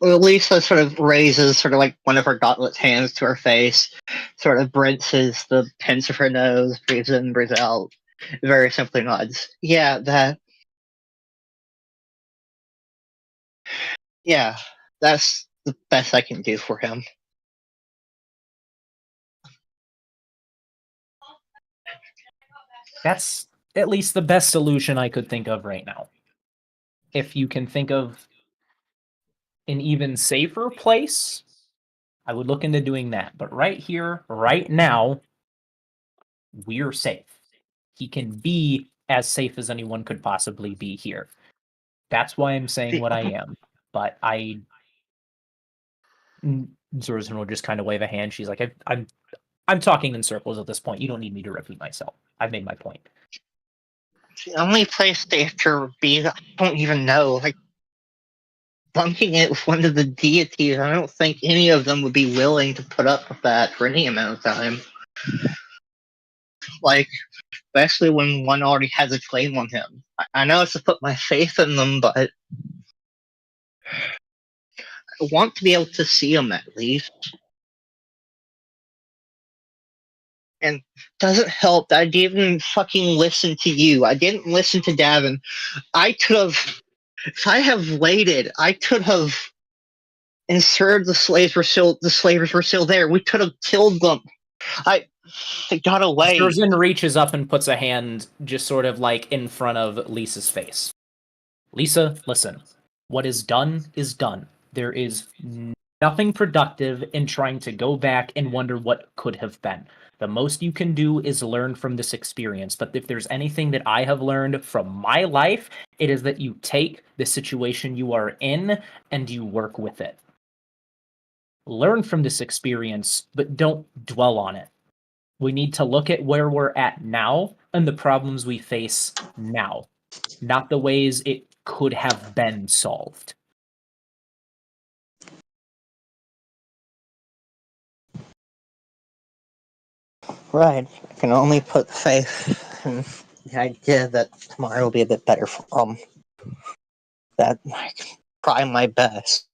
Lisa sort of raises sort of like one of her gauntlet hands to her face, sort of brinces the pins of her nose, breathes in, breathes out, very simply nods. Yeah, that's the best I can do for him. That's at least the best solution I could think of right now. If you can think of an even safer place, I would look into doing that. But right here, right now, we're safe. He can be as safe as anyone could possibly be here. That's why I'm saying what I am. But Zorzan will just kind of wave a hand. She's like, I'm talking in circles at this point. You don't need me to repeat myself. I've made my point. The only place they have to be, I don't even know. Like, bunking it with one of the deities, I don't think any of them would be willing to put up with that for any amount of time. Like, especially when one already has a claim on him. I know it's to put my faith in them, but I want to be able to see him at least. And doesn't help that I didn't fucking listen to you. I didn't listen to Davin. I could have, if I have waited, I could have ensured the slavers were still there. We could have killed them. They got away. Zorzan reaches up and puts a hand just sort of like in front of Lisa's face. Lisa, listen. What is done is done. There is nothing productive in trying to go back and wonder what could have been. The most you can do is learn from this experience. But if there's anything that I have learned from my life, it is that you take the situation you are in and you work with it. Learn from this experience, but don't dwell on it. We need to look at where we're at now and the problems we face now, not the ways it could have been solved. Right. I can only put faith in the idea that tomorrow will be a bit better for them. That I can try my best.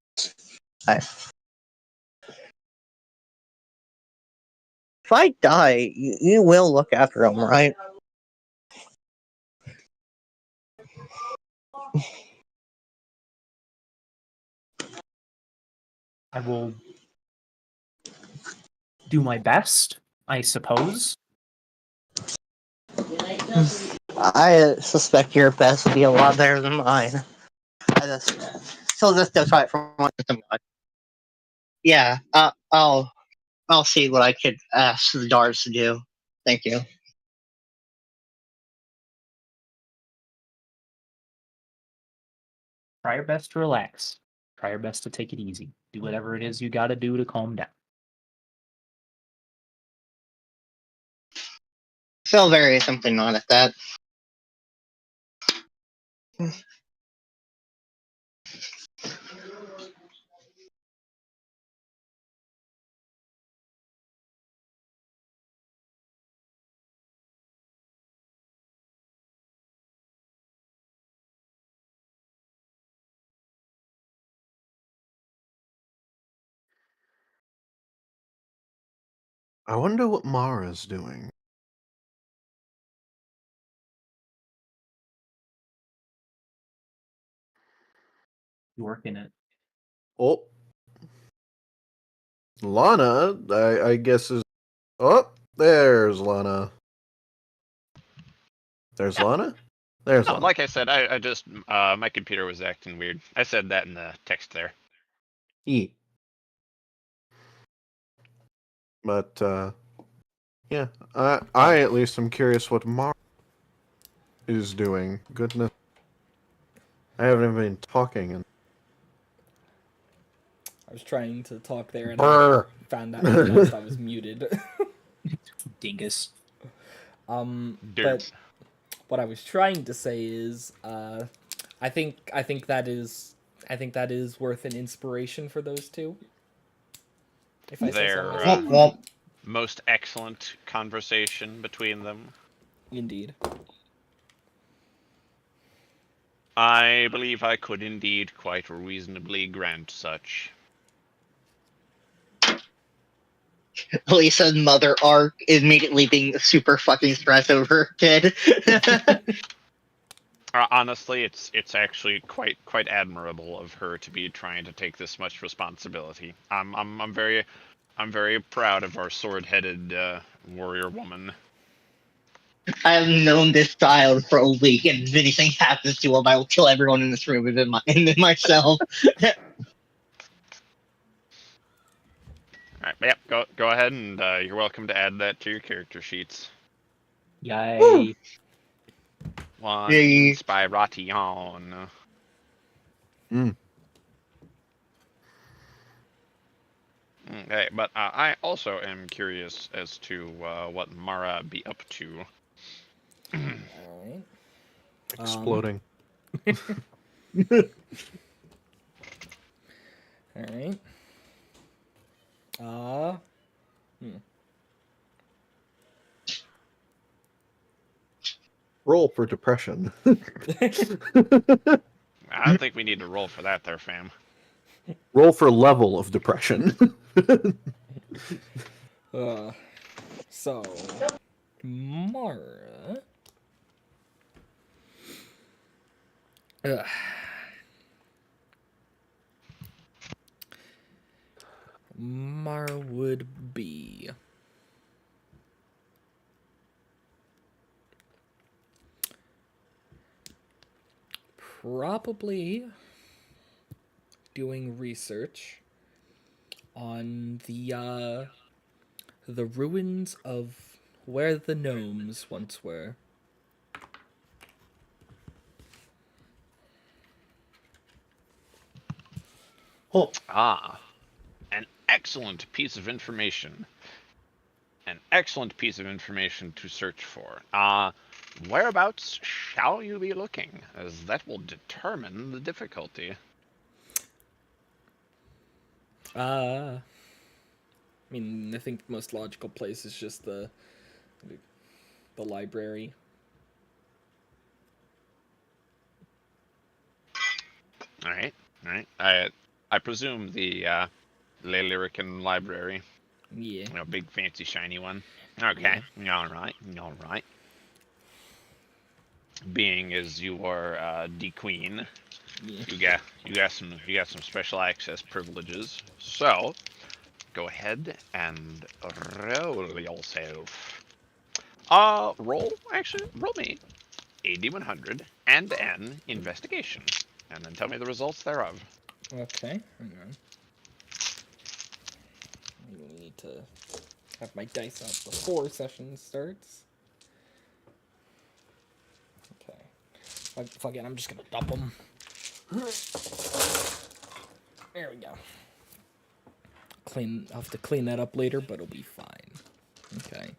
If I die, you will look after them, right? I will do my best, I suppose. I suspect your best will be a lot better than mine. Still just go try it for once. Yeah, I'll see what I could ask the guards to do. Thank you. Try your best to relax. Try your best to take it easy. Do whatever it is you gotta do to calm down. Feel very simply not at that. I wonder what Mara's doing. You work in it. Oh, Lana, I guess is. Oh, there's Lana. There's Lana. There's No, Lana. like I said, I just my computer was acting weird. I said that in the text there. E. But yeah, I at least am curious what Mara is doing. Goodness, I haven't even been talking. And I was trying to talk there and Brr. I found out realized I was muted. Dingus. But what I was trying to say is, I think that is worth an inspiration for those two. If I say so Their myself. most excellent conversation between them. Indeed. I believe I could indeed quite reasonably grant such. Lisa's mother arc immediately being super fucking stressed over her kid. Honestly, it's actually quite admirable of her to be trying to take this much responsibility. I'm very proud of our sword-headed warrior woman. I have known this child for a week, and if anything happens to him, I will kill everyone in this room, and then myself. All right, but yeah, go ahead, and you're welcome to add that to your character sheets. Yay. One Yay. inspiration. Mm. Okay, but I also am curious as to what Mara be up to. All right. Exploding. All right. Uh, Roll for depression. I don't think we need to roll for that, there, fam. Roll for level of depression. so Mara. Mara would be probably doing research on the ruins of where the gnomes once were. Oh, Ah, an excellent piece of information. An excellent piece of information to search for. Whereabouts shall you be looking, as that will determine the difficulty. I mean, I think the most logical place is just the library. All right. I presume the Lelyrican library. Yeah. Big fancy shiny one. Okay. All right. Being as you are the queen, Yeah. you got some special access privileges. So go ahead and roll yourself. Roll me a D100 and an investigation, and then tell me the results thereof. Okay. Hang on. We need to have my dice out before session starts. Okay. Fuck it, I'm just gonna dump them. There we go. I'll have to clean that up later, but it'll be fine. Okay.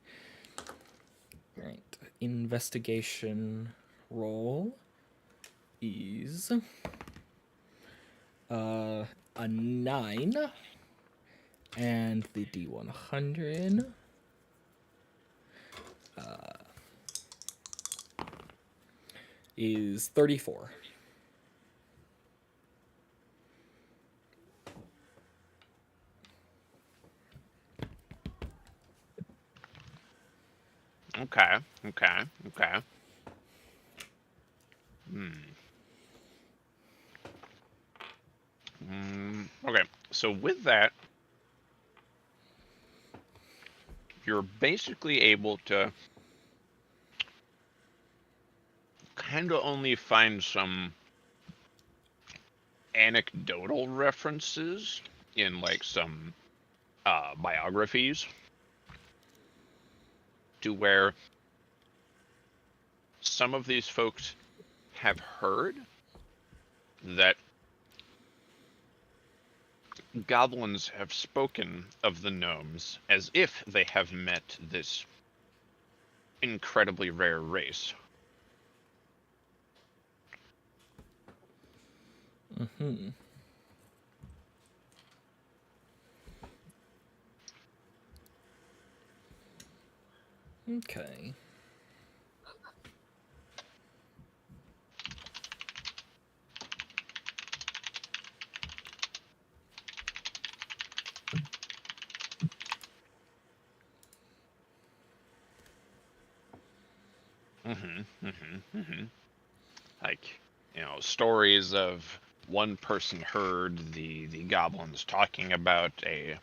Alright. Investigation roll is a 9, and the D100 is 34. Okay. Okay, so with that, you're basically able to kind of only find some anecdotal references in like some biographies to where some of these folks have heard that goblins have spoken of the gnomes as if they have met this incredibly rare race. Mm-hmm. Okay. Like, stories of one person heard the goblins talking about a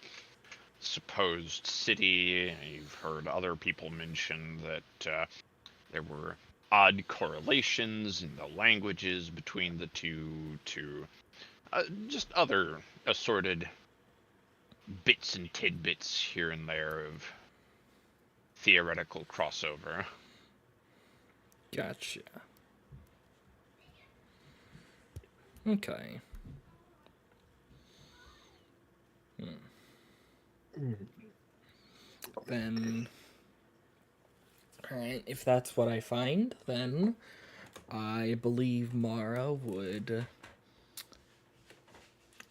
supposed city. And you've heard other people mention that there were odd correlations in the languages between the two, to just other assorted bits and tidbits here and there of theoretical crossover. Gotcha. Okay. Then, alright, if that's what I find, then I believe Mara would.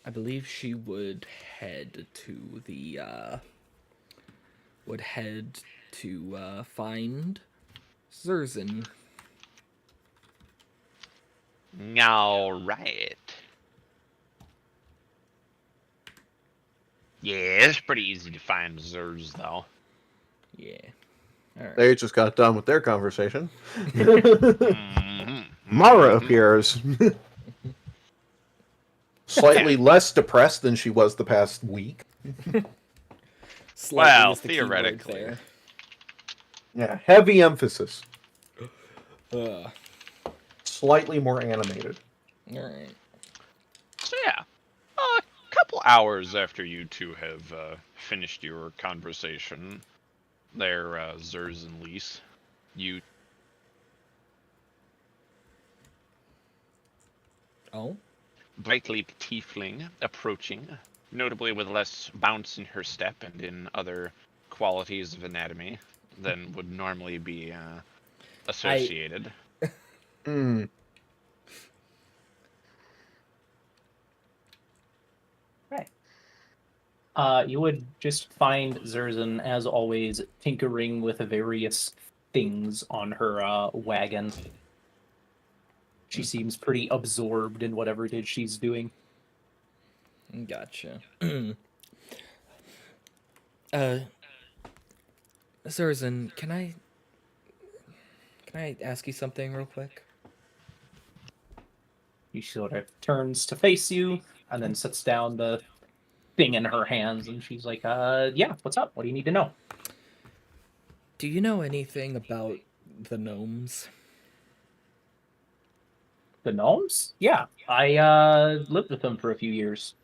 I believe she would head to the. Would head to find Zerzan. All right. Yeah, it's pretty easy to find Zers, though. Yeah. Alright. They just got done with their conversation. Mhm. Mara appears. Slightly less depressed than she was the past week. Slightly Well, is the key word theoretically. there. Yeah, heavy emphasis. Ugh. Slightly more animated. Alright. So yeah, a couple hours after you two have finished your conversation, there, Zers and Lise, you Oh? brightly tiefling approaching, notably with less bounce in her step and in other qualities of anatomy than would normally be associated. Mm. You would just find Zerzan, as always, tinkering with various things on her wagon. She seems pretty absorbed in whatever it is she's doing. Gotcha. Zerzan, can I ask you something real quick? She sort of turns to face you and then sets down the thing in her hands, and she's like, yeah, what's up? What do you need to know? Do you know anything about the gnomes? The gnomes? Yeah, I lived with them for a few years.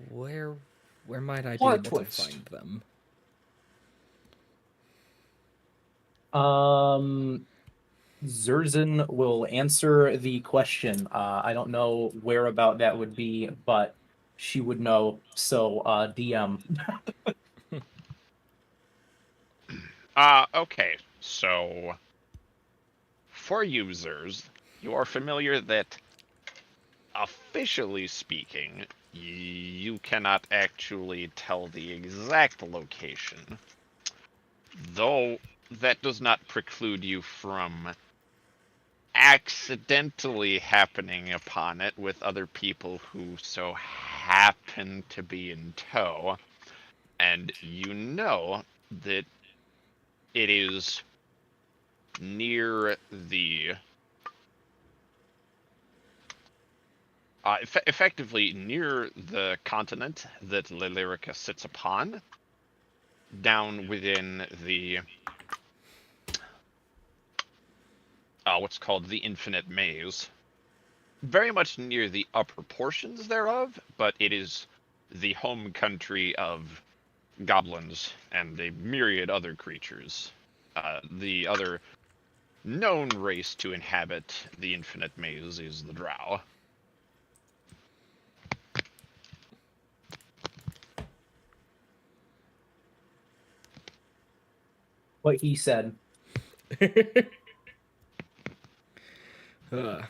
Where might I be Plot able twist. to find them? Zerzan will answer the question. I don't know where about that would be, but she would know. So, DM. Okay, so for users, you are familiar that, officially speaking, you cannot actually tell the exact location, though that does not preclude you from accidentally happening upon it with other people who so happen to be in tow, and you know that it is near the effectively near the continent that Lilirica sits upon, down within the what's called the Infinite Maze. Very much near the upper portions thereof, but it is the home country of goblins and a myriad other creatures. The other known race to inhabit the Infinite Maze is the Drow. What he said. Mhm.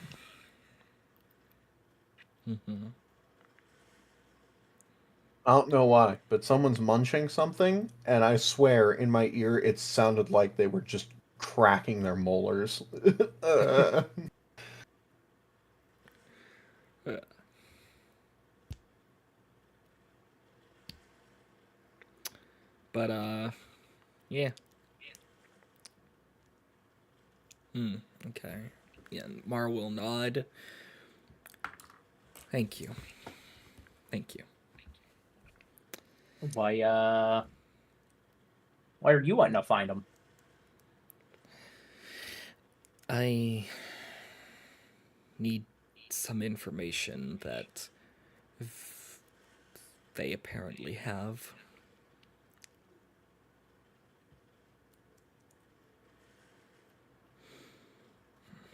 I don't know why, but someone's munching something, and I swear in my ear it sounded like they were just cracking their molars. But yeah. Okay. Yeah, Mara will nod. Thank you. Thank you. Why are you wanting to find them? I need some information that they apparently have.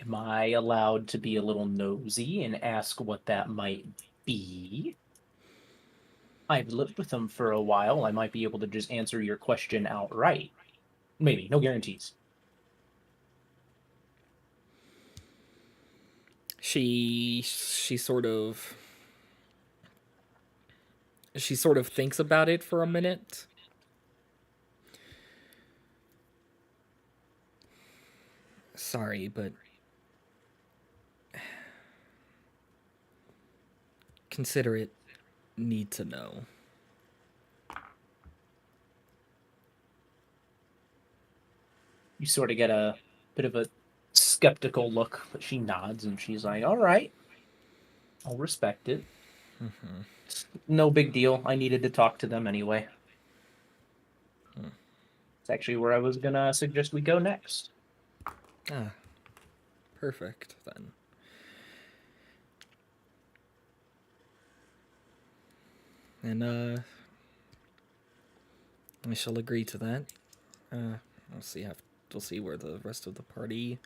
Am I allowed to be a little nosy and ask what that might be? I've lived with them for a while. I might be able to just answer your question outright. Maybe, no guarantees. She sort of thinks about it for a minute. Sorry, but consider it need to know. You sort of get a bit of a skeptical look, but she nods and she's like, all right, I'll respect it. It's no big deal. I needed to talk to them anyway. It's actually where I was going to suggest we go next. Ah, perfect then. And I shall agree to that. We'll see where the rest of the party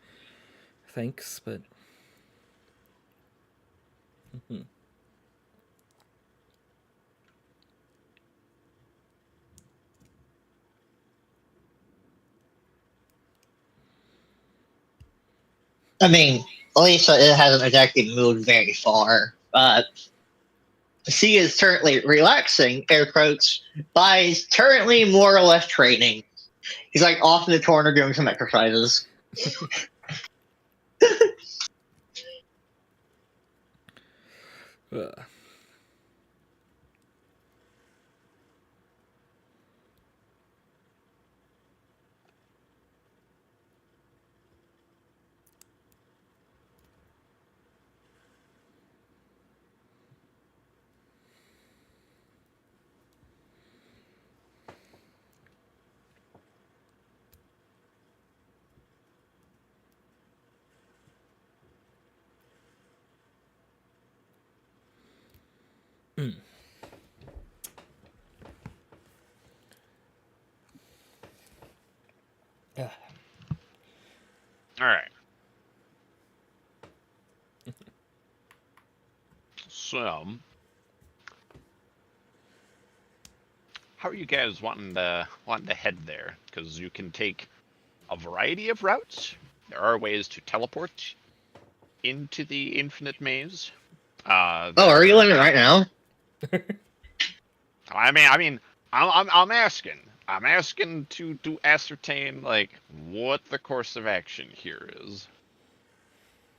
thinks, but I mean, Lisa it hasn't exactly moved very far, but she is currently relaxing, air quotes, by currently more or less training. He's like off in the corner doing some exercises. ugh. Ugh. All right. So, how are you guys wanting to head there? Because you can take a variety of routes. There are ways to teleport into the infinite maze. Oh, are you living right now? I'm asking. I'm asking to ascertain like what the course of action here is.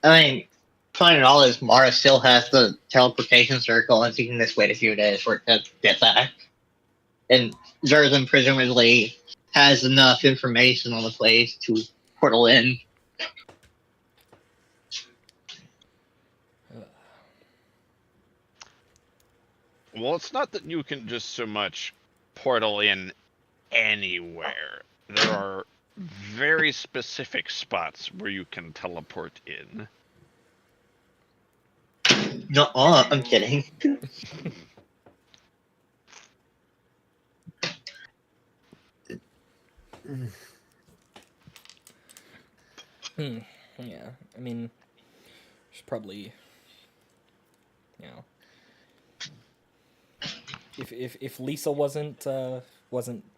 I mean, finding all is Mara still has the teleportation circle, and she can just wait a few days for it to get back. And Zerzan presumably has enough information on the place to portal in. Well, it's not that you can just so much portal in anywhere. There are very specific spots where you can teleport in. No, I'm kidding. Yeah, I mean, she's probably, you know, if Lisa wasn't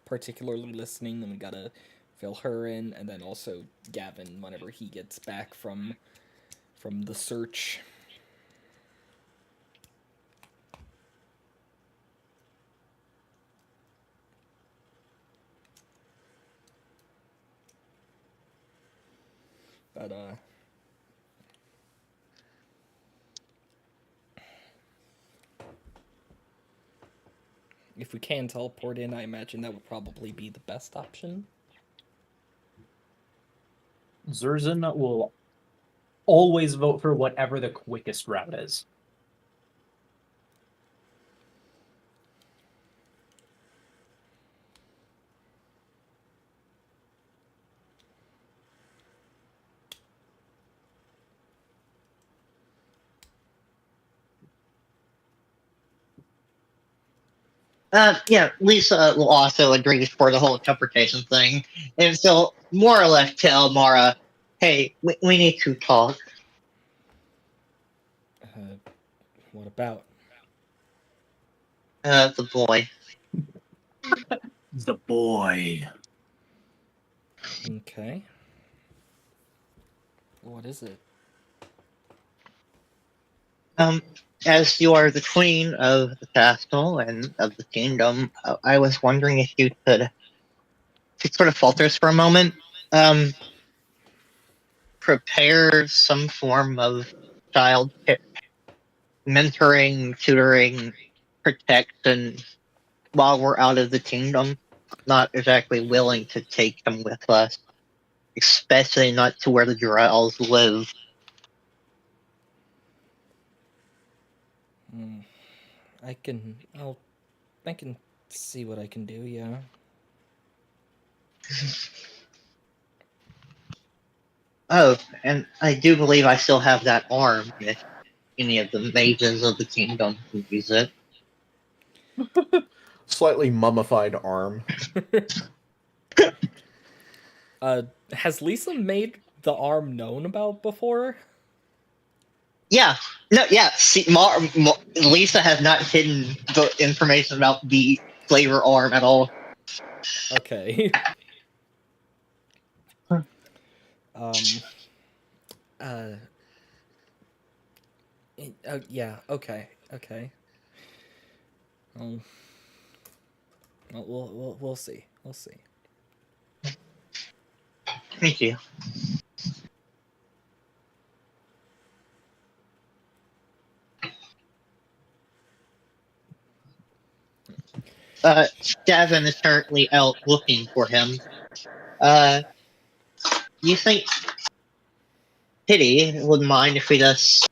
particularly listening, then we gotta fill her in, and then also Gavin whenever he gets back from the search. But if we can teleport in, I imagine that would probably be the best option. Zurzan will always vote for whatever the quickest route is. Yeah, Lisa will also agree for the whole interpretation thing, and so more or less tell Mara, "Hey, we need to talk." What about? The boy. The boy. Okay. What is it? As you are the queen of the castle and of the kingdom, I was wondering if you could. She sort of falters for a moment. Um, Prepare some form of child mentoring, tutoring, protection while we're out of the kingdom. Not exactly willing to take them with us, especially not to where the Drells live. I can see what I can do. Yeah. Oh, and I do believe I still have that arm if any of the mages of the kingdom can use it. Slightly mummified arm. Has Lisa made the arm known about before? Yeah. No, yeah. See, Lisa has not hidden the information about the flavor arm at all. Okay. um. Uh. Yeah. Okay. Okay. Um. We'll see. We'll see. Thank you. Gavin is currently out looking for him. You think Kitty would mind if we just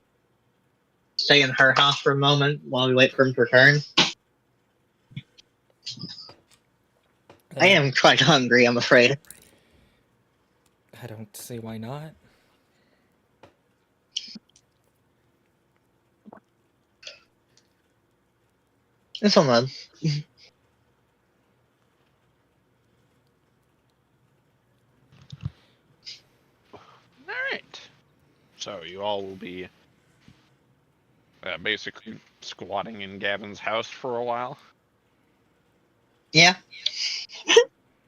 stay in her house for a moment while we wait for him to return? I am quite hungry, I'm afraid. I don't see why not. It's all right. All right. So you all will be basically squatting in Gavin's house for a while. Yeah.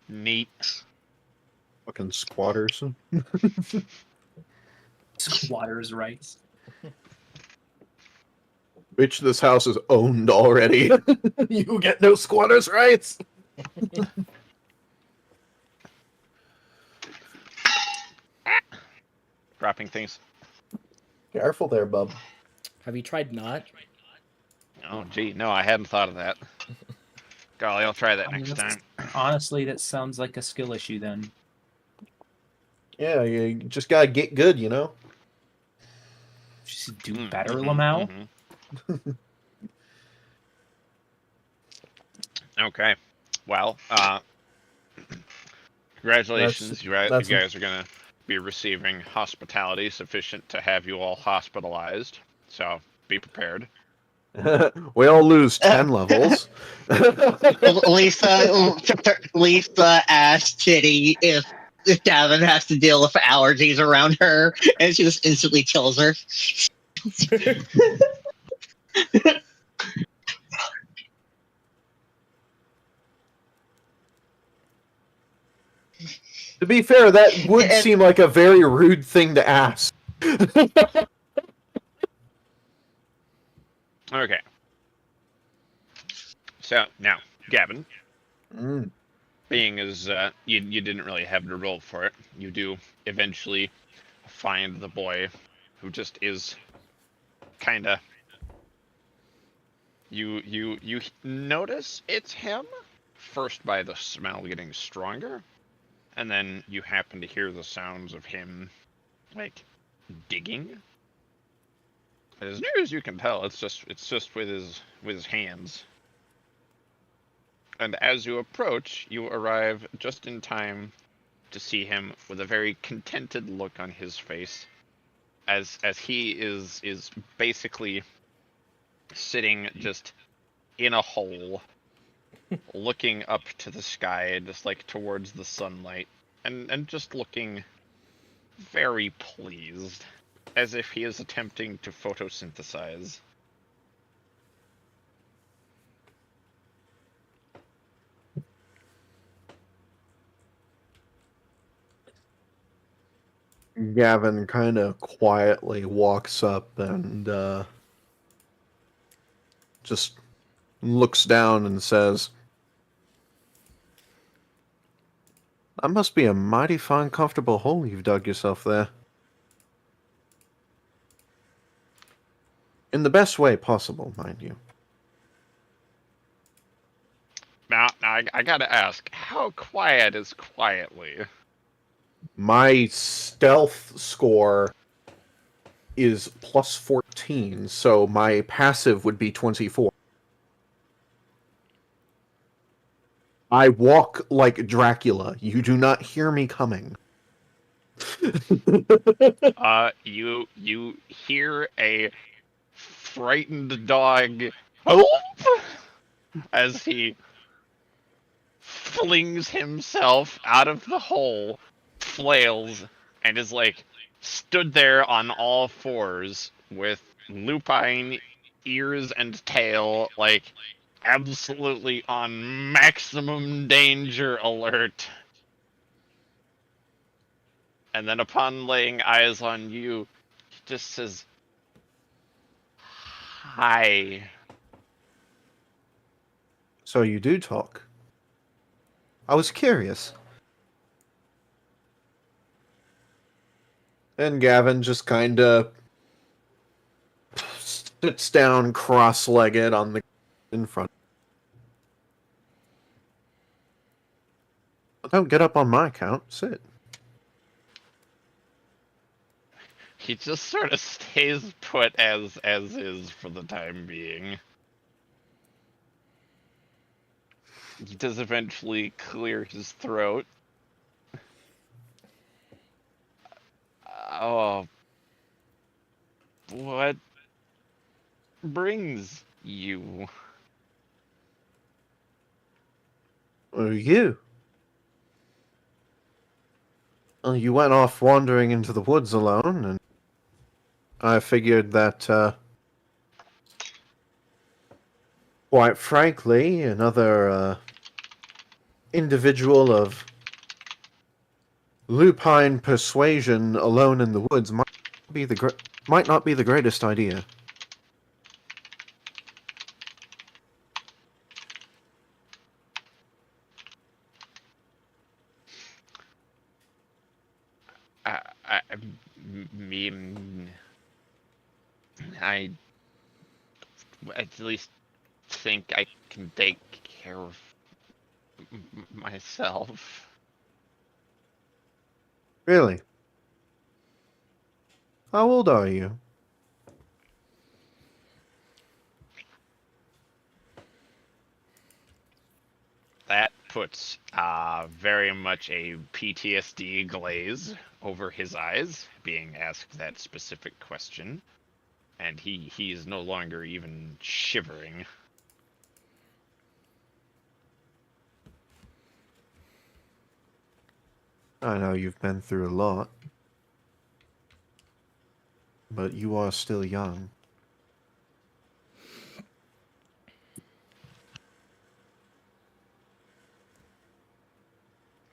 Neat. Fucking squatters. Squatter's rights. Bitch, this house is owned already. You get no squatters' rights. Dropping things. Careful there, bub. Have you tried not? Oh, gee, no, I hadn't thought of that. Golly, I'll try that next time. Honestly, that sounds like a skill issue then. Yeah, you just gotta get good, you know? Just do better, Lamau. Okay. Well, congratulations. You guys are going to be receiving hospitality sufficient to have you all hospitalized. So be prepared. We all lose 10 levels. Lisa asked Kitty if Gavin has to deal with allergies around her, and she just instantly kills her. To be fair, that would seem like a very rude thing to ask. Okay. So now, Gavin, being as you didn't really have to roll for it, you do eventually find the boy who just is kind of. You notice it's him first by the smell getting stronger, and then you happen to hear the sounds of him, like, digging. As near as you can tell, it's just with his hands. And as you approach, you arrive just in time to see him with a very contented look on his face, as he is basically sitting just in a hole, looking up to the sky, just like towards the sunlight, and just looking very pleased, as if he is attempting to photosynthesize. Gavin kind of quietly walks up and just looks down and says, "That must be a mighty fine, comfortable hole you've dug yourself there. In the best way possible, mind you." Now I gotta ask, how quiet is quietly? My stealth score is plus 14, so my passive would be 24. I walk like Dracula. You do not hear me coming. You hear a frightened dog "Help!" as he flings himself out of the hole, flails, and is like stood there on all fours with lupine ears and tail, like absolutely on maximum danger alert. And then upon laying eyes on you, he just says, "Hi." So you do talk. I was curious. And Gavin just kind of sits down cross-legged on the in front. Don't get up on my account. Sit. He just sort of stays put as is for the time being. He does eventually clear his throat. Oh, what brings you? Or you? Well, you went off wandering into the woods alone, and I figured that, quite frankly, another individual of lupine persuasion alone in the woods might not be the greatest idea. I mean, I at least think I can take care of myself. Really? How old are you? That puts very much a PTSD glaze over his eyes, being asked that specific question, and he is no longer even shivering. I know you've been through a lot, but you are still young.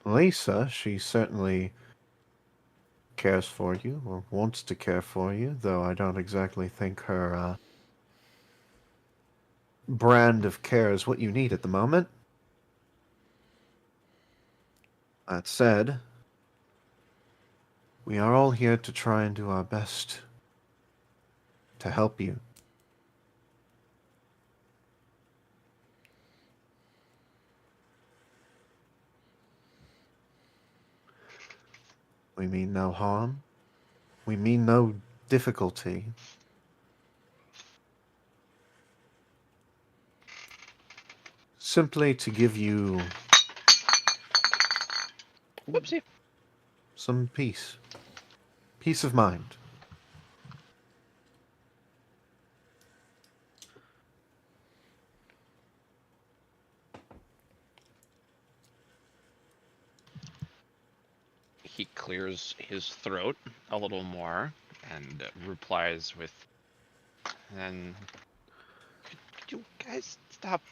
Lisa, she certainly cares for you, or wants to care for you, though I don't exactly think her brand of care is what you need at the moment. That said, we are all here to try and do our best to help you. We mean no harm. We mean no difficulty. Simply to give you Whoopsie. some peace. Peace of mind. He clears his throat a little more and replies with, "Then could you guys stop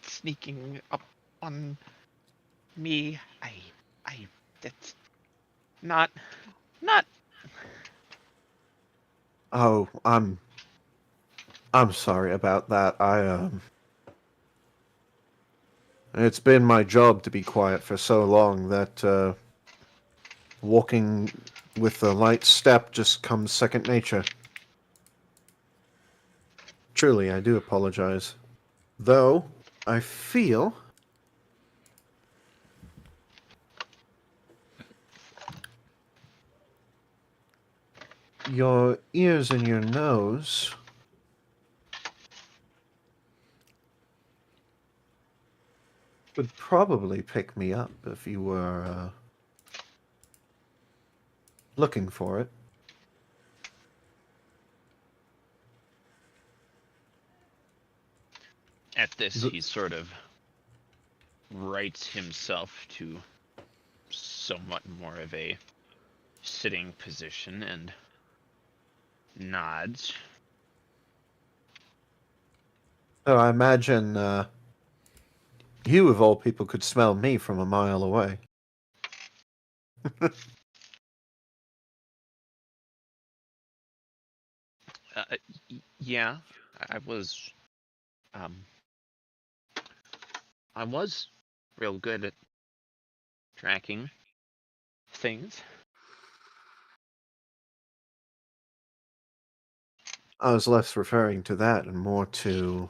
sneaking up on me? That's not. Oh, I'm sorry about that. It's been my job to be quiet for so long that walking with a light step just comes second nature. Truly, I do apologize. Though, I feel your ears and your nose would probably pick me up if you were looking for it. At this, he sort of rights himself to somewhat more of a sitting position and nods. So I imagine you, of all people, could smell me from a mile away. Yeah, I was, I was real good at tracking things. I was less referring to that and more to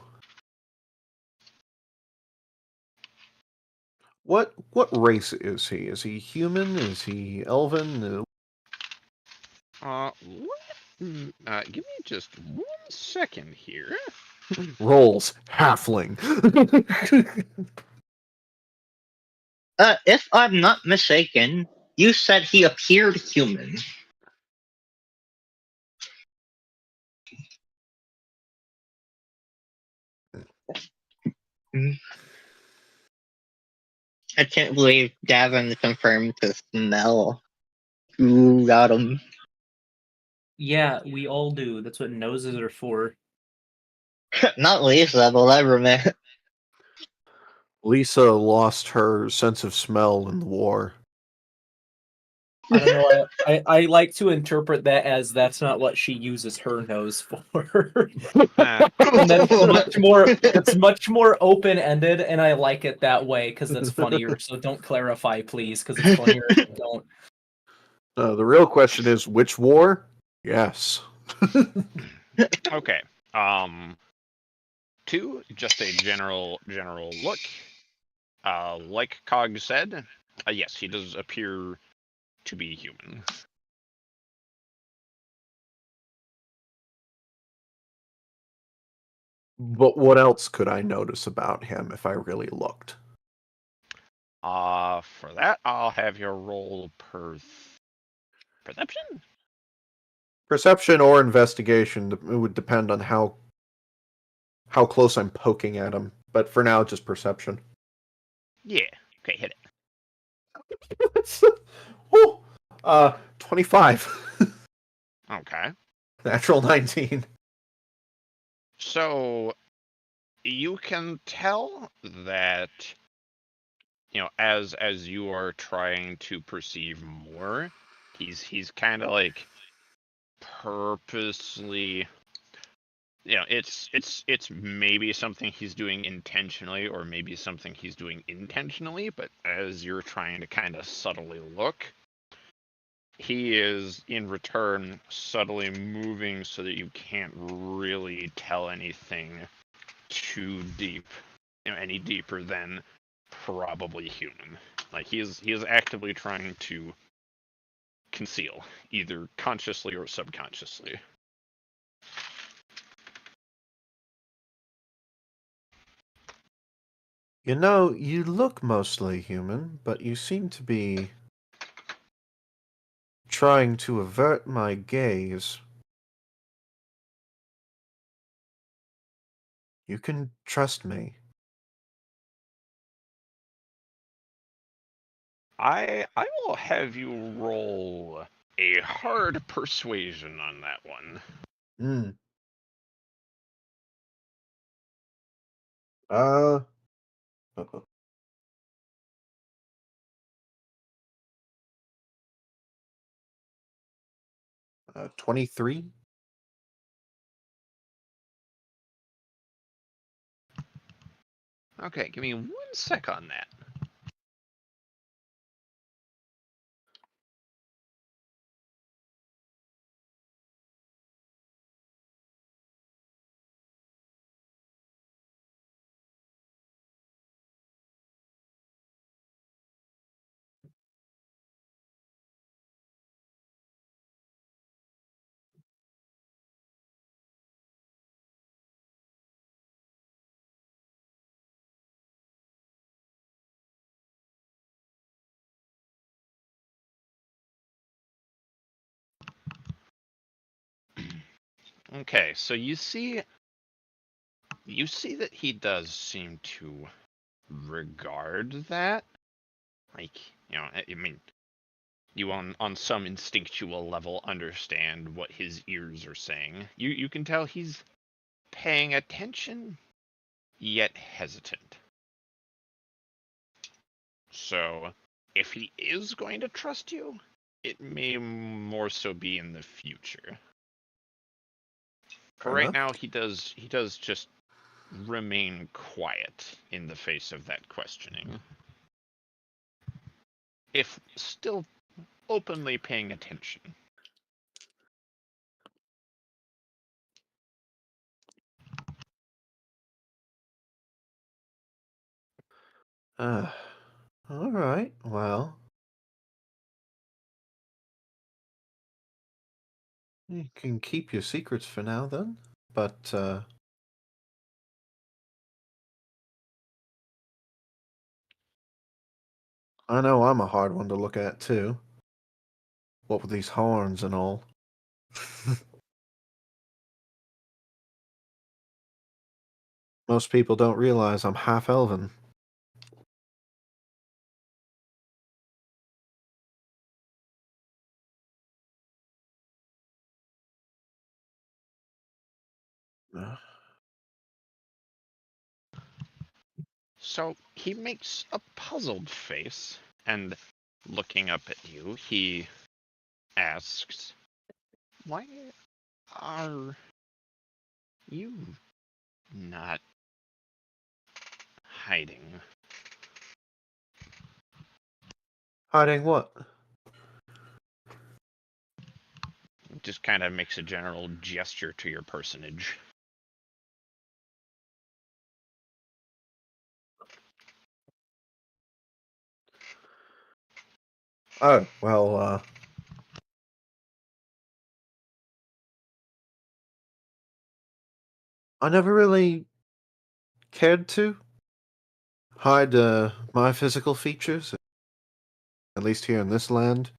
what race is he? Is he human? Is he elven? Give me just 1 second here. Rolls halfling. If I'm not mistaken, you said he appeared human. I can't believe Gavin confirmed the smell. Ooh, got him. Yeah, we all do. That's what noses are for. Not Lisa, but Leverman. Lisa lost her sense of smell in the war. I don't know. I like to interpret that as that's not what she uses her nose for. And that's much more open ended, and I like it that way because that's funnier. So don't clarify, please, because it's funnier if you don't. The real question is, which war? Yes. Okay. Two, just a general look. Like Cog said, yes, he does appear to be human. But what else could I notice about him if I really looked? For that, I'll have your roll perception? Perception or investigation, it would depend on how close I'm poking at him. But for now, just perception. Yeah. Okay, hit Woo! 25. Okay. Natural 19. So you can tell that, as you are trying to perceive more, he's kind of like purposely, it's maybe something he's doing intentionally or maybe something he's doing intentionally, but as you're trying to kind of subtly look, he is in return subtly moving so that you can't really tell anything too deep, any deeper than probably human. Like he is actively trying to conceal, either consciously or subconsciously. You know, you look mostly human, but you seem to be trying to avert my gaze. You can trust me. I will have you roll a hard persuasion on that one. Hmm. Uh. 23? Okay, give me 1 sec on that. Okay, so you see that he does seem to regard that. Like, I mean, you on some instinctual level understand what his ears are saying. You can tell he's paying attention, yet hesitant. So, if he is going to trust you, it may more so be in the future. For Fair right enough. now, he does just remain quiet in the face of that questioning. If still openly paying attention. All right. Well, you can keep your secrets for now, then. But I know I'm a hard one to look at too. What with these horns and all. Most people don't realize I'm half elven. So he makes a puzzled face, and looking up at you, he asks, "Why are you not hiding?" Hiding what? Just kind of makes a general gesture to your personage. Oh, well, I never really cared to hide my physical features, at least here in this land.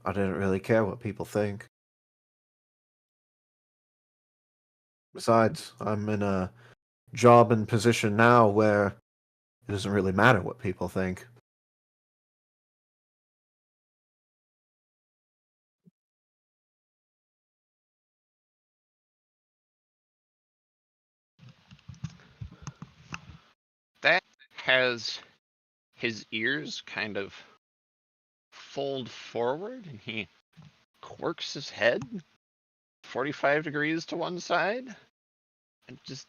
I didn't really care what people think. Besides, I'm in a job and position now where it doesn't really matter what people think. That has his ears kind of fold forward, and he quirks his head 45 degrees to one side, and just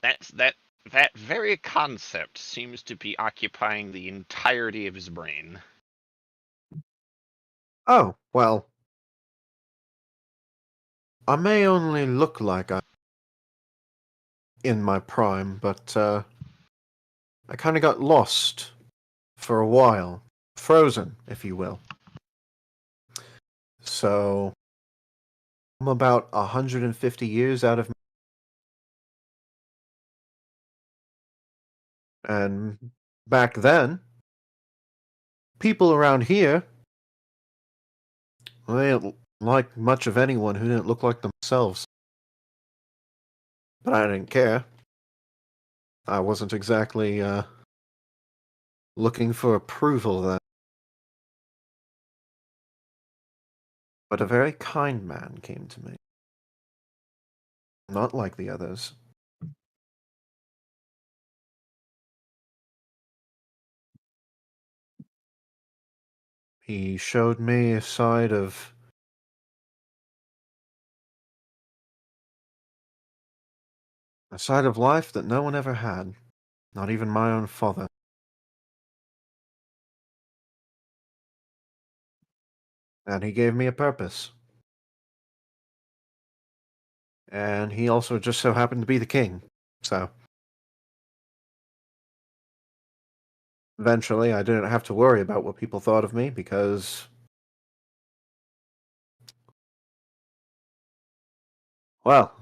that very concept seems to be occupying the entirety of his brain. Oh, well, I may only look like I'm in my prime, but I kind of got lost for a while. frozen, if you will. So I'm about 150 years out of, and back then, people around here, well, they didn't like much of anyone who didn't look like themselves. But I didn't care. I wasn't exactly looking for approval then. But a very kind man came to me. Not like the others. He showed me a side of life that no one ever had, not even my own father. And he gave me a purpose. And he also just so happened to be the king. So eventually I didn't have to worry about what people thought of me because, well,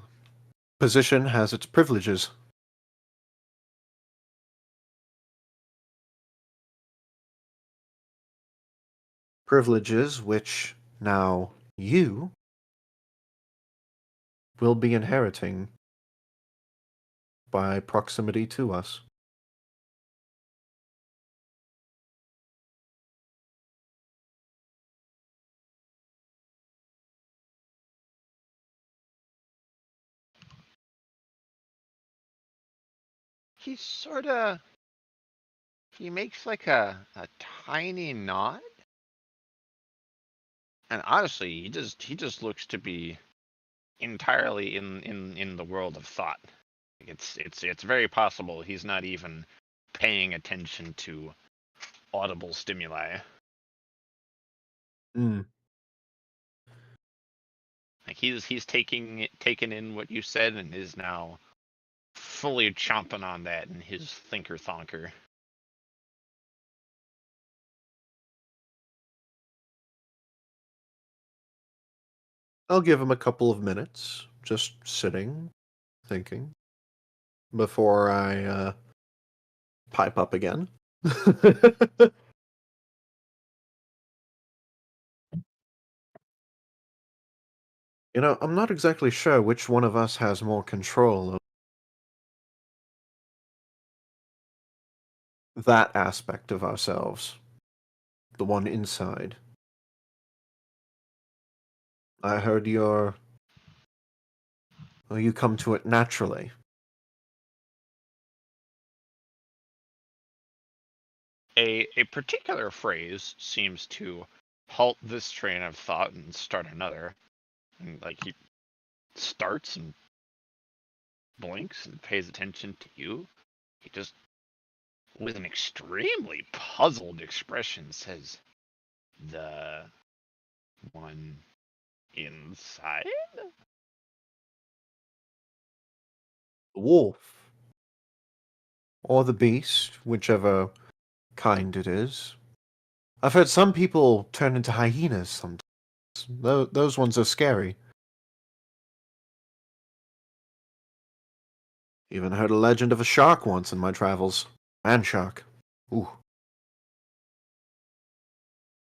position has its privileges. Privileges which now you will be inheriting by proximity to us. He sort of he makes like a tiny nod, and honestly, he just looks to be entirely in the world of thought. It's very possible he's not even paying attention to audible stimuli. Mm. Like he's taken in what you said and is now fully chomping on that in his thinker thonker. I'll give him a couple of minutes, just sitting, thinking, before I pipe up again. You know, I'm not exactly sure which one of us has more control of that aspect of ourselves. The one inside. I heard you come to it naturally. A particular phrase seems to halt this train of thought and start another. And like he starts and blinks and pays attention to you. He just, with an extremely puzzled expression, says, "The one inside?" The wolf. Or the beast, whichever kind it is. I've heard some people turn into hyenas sometimes. Those ones are scary. Even heard a legend of a shark once in my travels. Man shark. Ooh.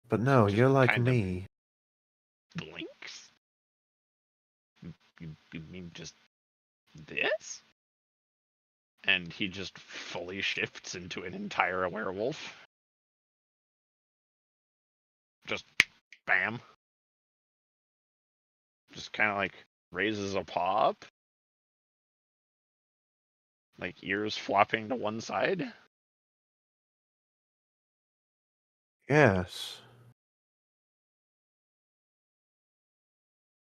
But no, Just you're like kind of me. blinks. You mean just this? And he just fully shifts into an entire werewolf. Just bam. Just kind of like raises a paw up. Like ears flopping to one side. Yes.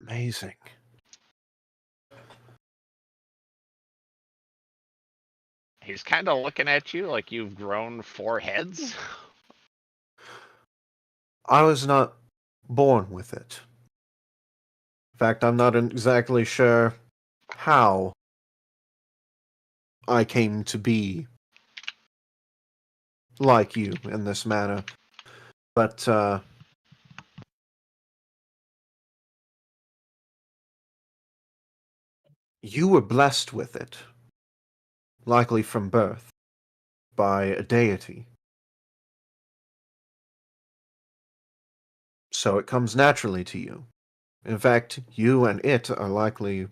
Amazing. He's kind of looking at you like you've grown 4 heads. I was not born with it. In fact, I'm not exactly sure how I came to be like you in this manner. But you were blessed with it, likely from birth, by a deity. So it comes naturally to you. In fact, you and it are likely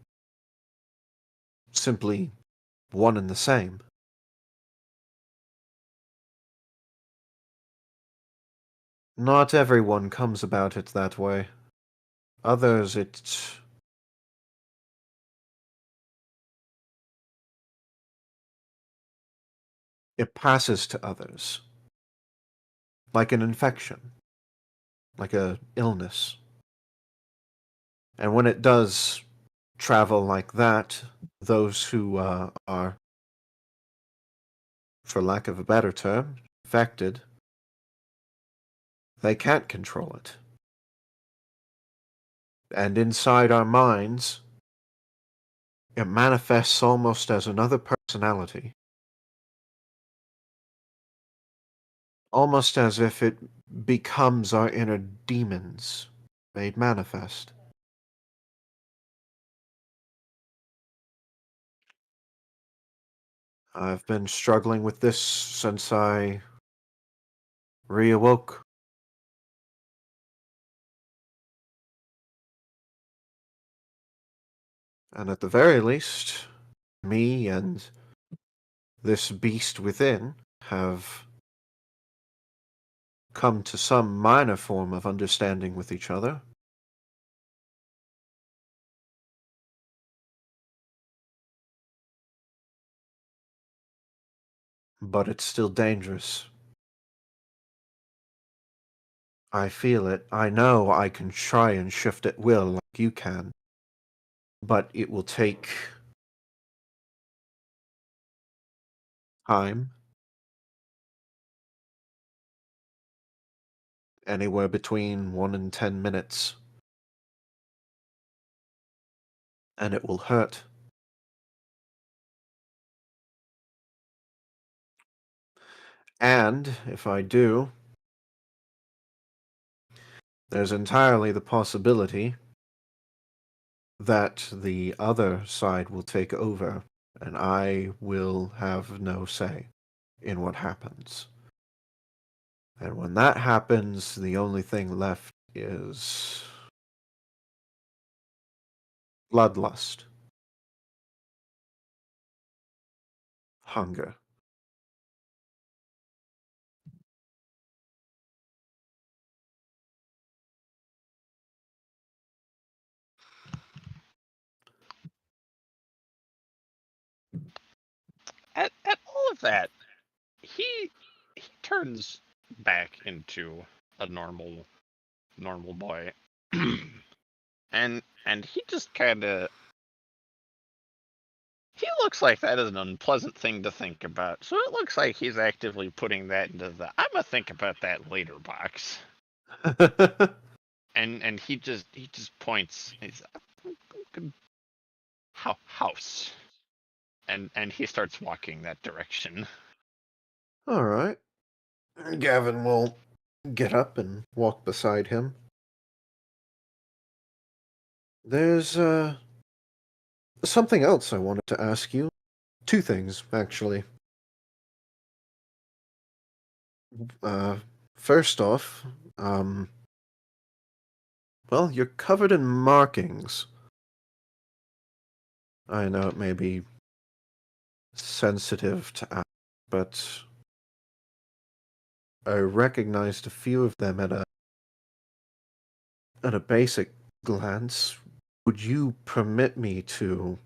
simply one and the same. Not everyone comes about it that way. Others, it passes to others. Like an infection. Like a illness. And when it does travel like that, those who are, for lack of a better term, affected, they can't control it. And inside our minds, it manifests almost as another personality. Almost as if it becomes our inner demons made manifest. I've been struggling with this since I reawoke. And at the very least, me and this beast within have come to some minor form of understanding with each other. But it's still dangerous. I feel it. I know I can try and shift at will like you can. But it will take time. Anywhere between 1 and 10 minutes. And it will hurt. And if I do, there's entirely the possibility that the other side will take over, and I will have no say in what happens. And when that happens, the only thing left is bloodlust, hunger. At all of that, he turns back into a normal boy, and he just kind of he looks like that is an unpleasant thing to think about. So it looks like he's actively putting that into the I'm gonna think about that later box. And he just points. He's house, and he starts walking that direction. All right. Gavin will get up and walk beside him. There's something else I wanted to ask you. Two things, actually. First off, well, you're covered in markings. I know it may be sensitive to ask, but I recognized a few of them at a basic glance. Would you permit me to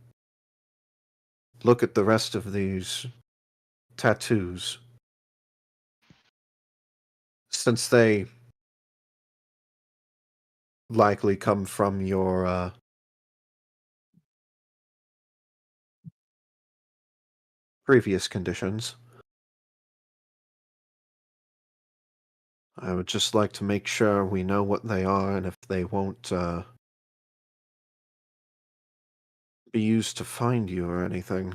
look at the rest of these tattoos? Since they likely come from your previous conditions. I would just like to make sure we know what they are and if they won't be used to find you or anything.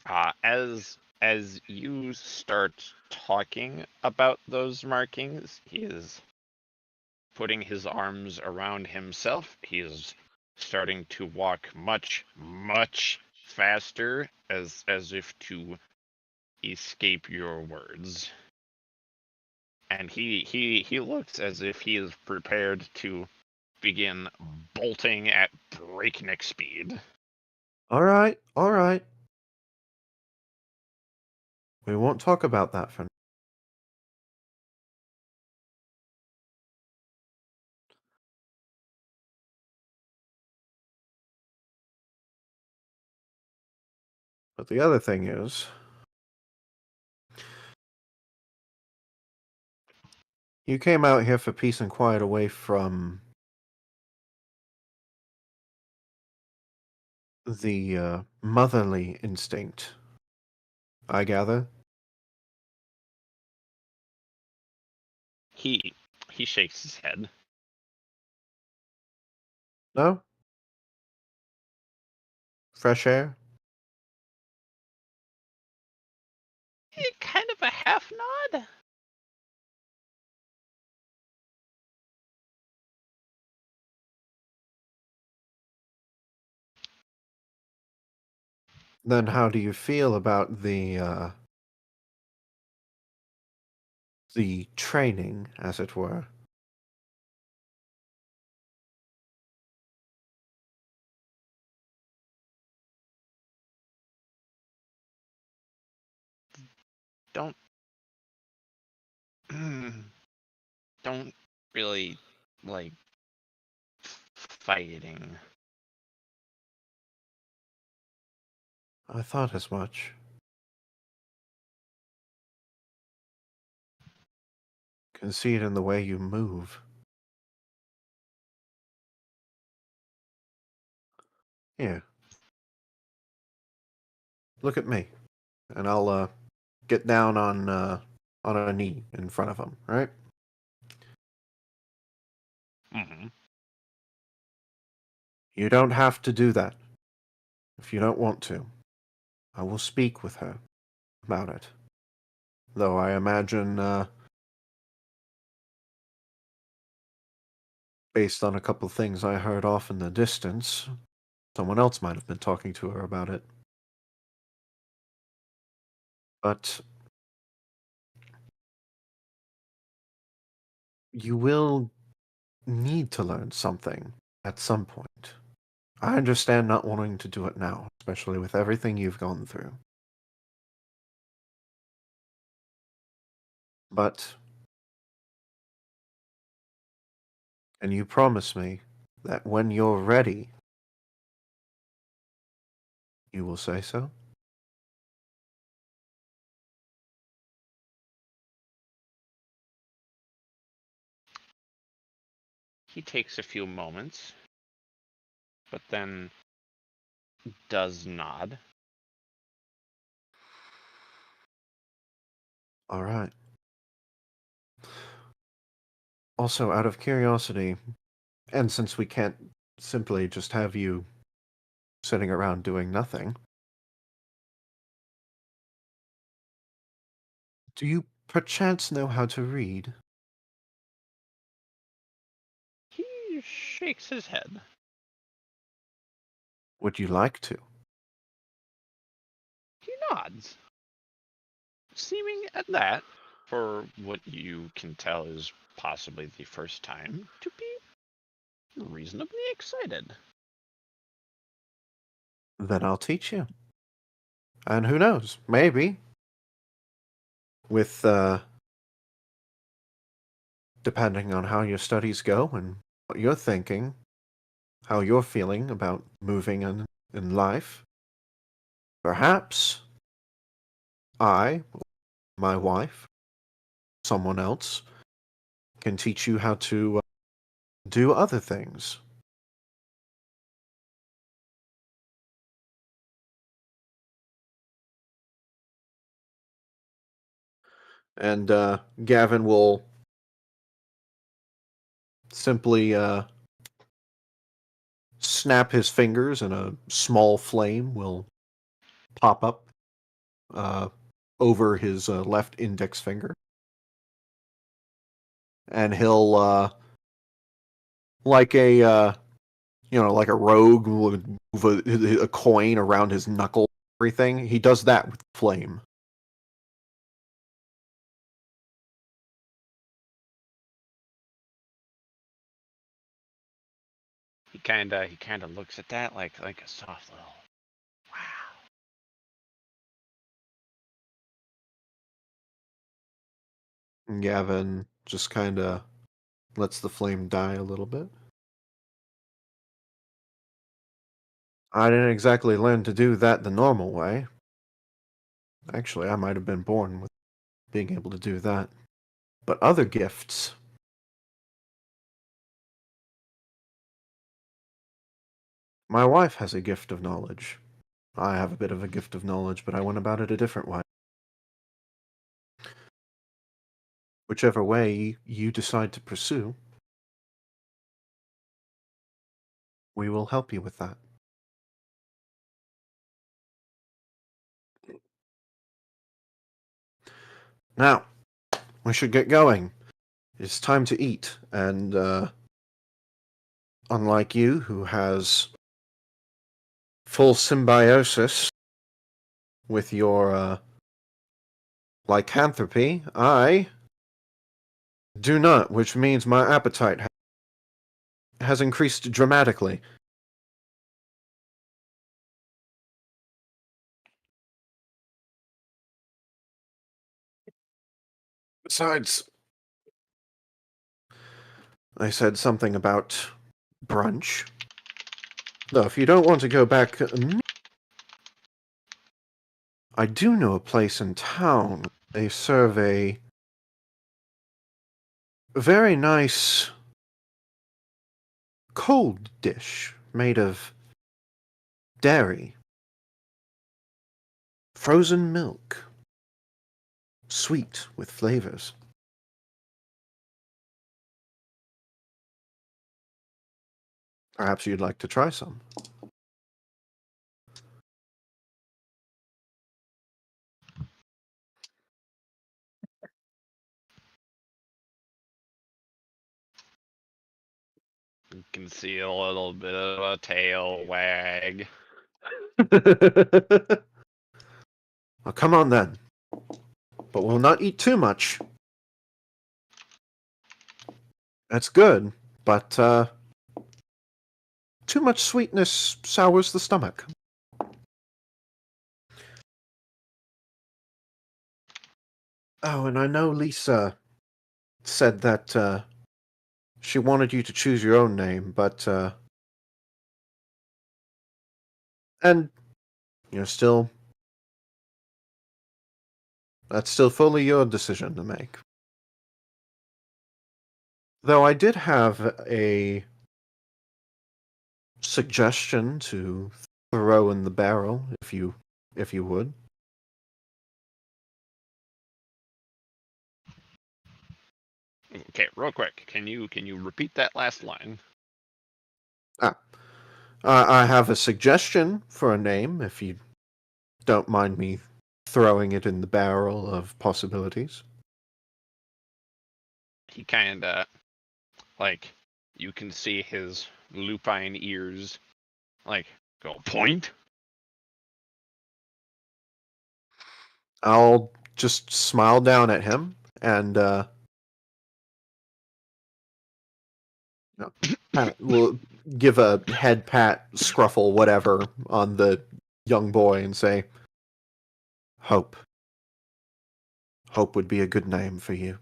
As you start talking about those markings, he is putting his arms around himself. He is starting to walk much, much faster, as if to escape your words. And he looks as if he is prepared to begin bolting at breakneck speed. All right, all right. We won't talk about that for now. But the other thing is, you came out here for peace and quiet away from the motherly instinct, I gather. He shakes his head. No? Fresh air? Kind of a half nod. Then how do you feel about the training, as it were? Don't don't really like fighting. I thought as much. Can see it in the way you move. Here. Look at me. And I'll get down on a knee in front of him, right? Mm-hmm. You don't have to do that if you don't want to. I will speak with her about it. Though I imagine, based on a couple things I heard off in the distance, someone else might have been talking to her about it. But you will need to learn something at some point. I understand not wanting to do it now, especially with everything you've gone through. But, and you promise me that when you're ready, you will say so? He takes a few moments, but then does nod. All right. Also, out of curiosity, and since we can't simply just have you sitting around doing nothing, do you perchance know how to read? He shakes his head. Would you like to? He nods, seeming at that, for what you can tell is possibly the first time, to be reasonably excited. Then I'll teach you. And who knows, maybe, with, depending on how your studies go and what you're thinking, how you're feeling about moving in life, perhaps I, my wife, someone else, can teach you how to do other things. And Gavin will simply snap his fingers and a small flame will pop up over his left index finger. And he'll, like a like a rogue would move a coin around his knuckle, everything. He does that with flame. He kind of looks at that like a soft little wow. And Gavin just kind of lets the flame die a little bit. I didn't exactly learn to do that the normal way. Actually, I might have been born with being able to do that. But other gifts. My wife has a gift of knowledge. I have a bit of a gift of knowledge, but I went about it a different way. Whichever way you decide to pursue, we will help you with that. Now, we should get going. It's time to eat, and unlike you, who has full symbiosis with your lycanthropy, I do not, which means my appetite has increased dramatically. Besides, I said something about brunch. Though, if you don't want to go back, I do know a place in town. They serve a very nice cold dish made of dairy, frozen milk, sweet with flavors. Perhaps you'd like to try some. You can see a little bit of a tail wag. Well, come on then. But we'll not eat too much. That's good, but too much sweetness sours the stomach. Oh, and I know Lisa said that she wanted you to choose your own name, but and still, that's still fully your decision to make. Though I did have a suggestion to throw in the barrel, if you would. Okay, real quick, can you repeat that last line? I have a suggestion for a name, if you don't mind me throwing it in the barrel of possibilities. He kinda you can see his lupine ears go point. I'll just smile down at him and we'll give a head pat, scruffle, whatever, on the young boy and say, Hope. Hope would be a good name for you.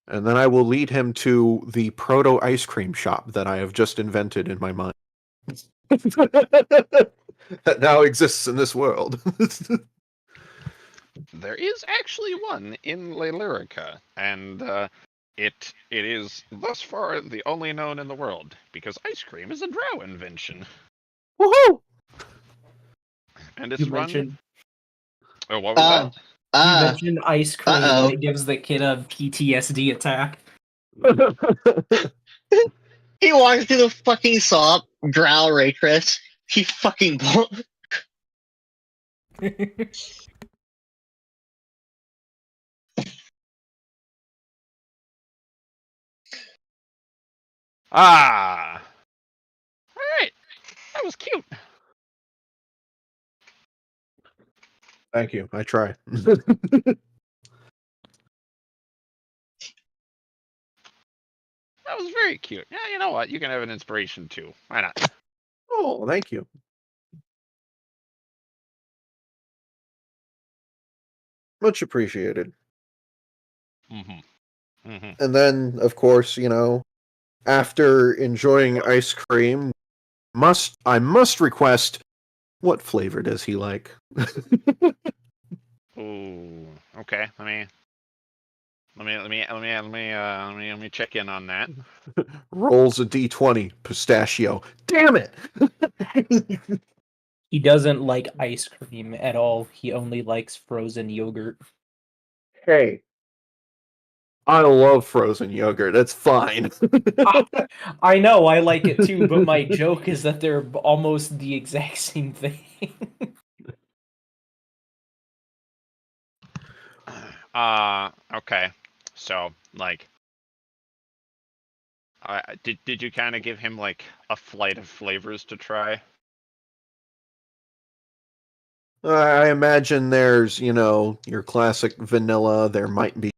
And then I will lead him to the proto ice cream shop that I have just invented in my mind. That now exists in this world. There is actually one in Lyrica, and it is thus far the only known in the world, because ice cream is a drow invention. Woohoo! And it's You run. mentioned Oh, what was that? you mentioned ice cream, uh-oh. and it gives the kid a PTSD attack. He walks through the fucking swamp, growl Ray Chris. He fucking Ah! Alright. That was cute. Thank you. I try. That was very cute. Yeah, you know what? You can have an inspiration too. Why not? Oh, thank you. Much appreciated. And then, of course, after enjoying ice cream, I must request, what flavor does he like? Ooh. Okay. Let me check in on that. Rolls a d20, pistachio. Damn it! He doesn't like ice cream at all. He only likes frozen yogurt. Hey, I love frozen yogurt. That's fine. I know, I like it too, but my joke is that they're almost the exact same thing. Okay. So, like, did you kind of give him like a flight of flavors to try? I imagine there's, your classic vanilla. There might be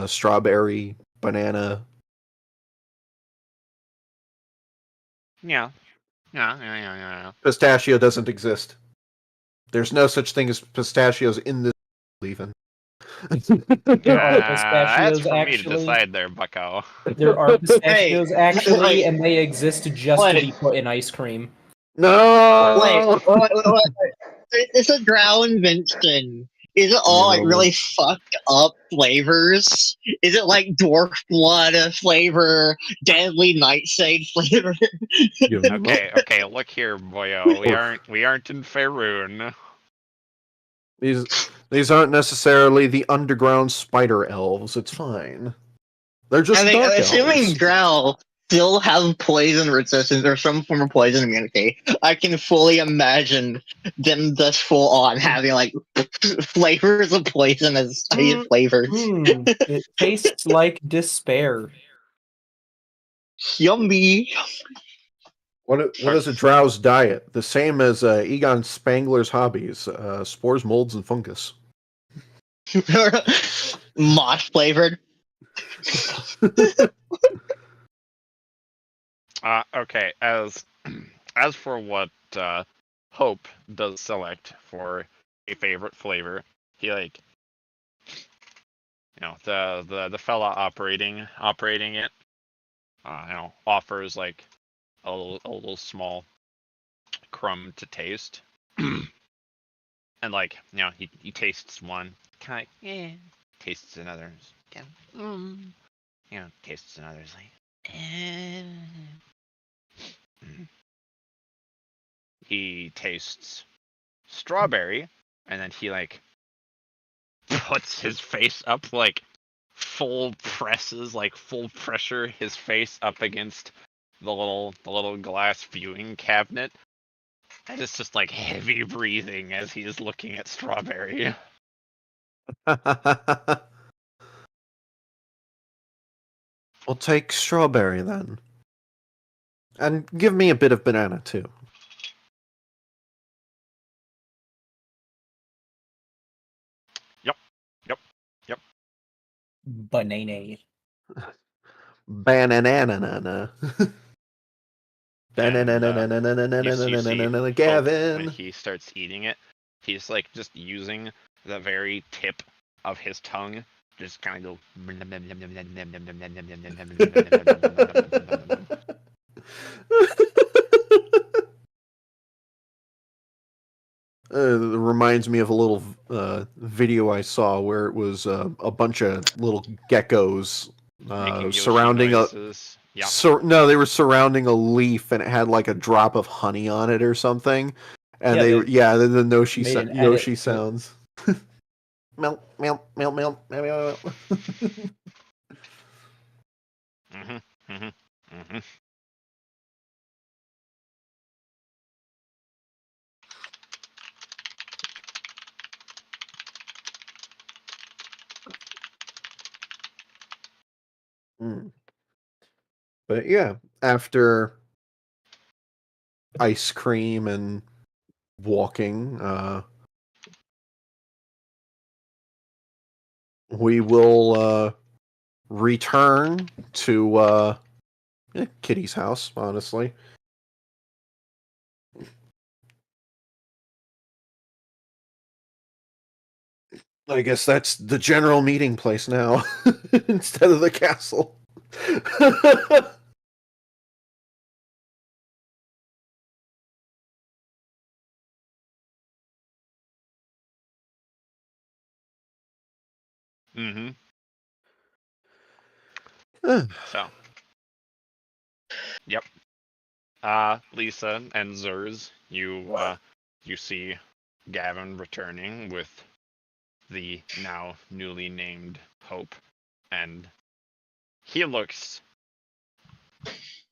strawberry, banana. Yeah. Yeah. Pistachio doesn't exist. There's no such thing as pistachios in this even. There are That's pistachios for me to actually. decide there, bucko. There are pistachios actually, Wait. and they exist just to be put in ice cream. No! wait. It's a drow invention. Is it all like really fucked up flavors? Is it like dwarf blood flavor, deadly nightshade flavor? Okay, look here, boyo. We aren't in Faerun. These aren't necessarily the underground spider elves. It's fine. They're just dark assuming elves. drow still have poison resistance or some form of poison immunity, I can fully imagine them just full on having like flavors of poison as flavors. It tastes like despair. Yummy. What is a drow's diet? The same as Egon Spangler's hobbies: spores, molds, and fungus. Mosh flavored. Okay. As for what Hope does select for a favorite flavor, he the fella operating it, offers like a little small crumb to taste, and he tastes one, kind of tastes another, tastes another, it's like he tastes strawberry, and then he puts his face up, full pressure his face up against the little glass viewing cabinet, and it's just heavy breathing as he is looking at strawberry. We'll take strawberry then. And give me a bit of banana too. Yep. Banana. Banana. Banana. Gavin. When he starts eating it, he's just using the very tip of his tongue, just kind of It reminds me of a little video I saw where it was a bunch of little geckos surrounding no, they were surrounding a leaf, and it had a drop of honey on it or something, and the Yoshi sounds. Melt. Mm. But yeah, after ice cream and walking, we will return to Kitty's house, honestly. I guess that's the general meeting place now, instead of the castle. Mm-hmm. So, yep. Lisa and Zers, you see Gavin returning with the now newly named Hope, and he looks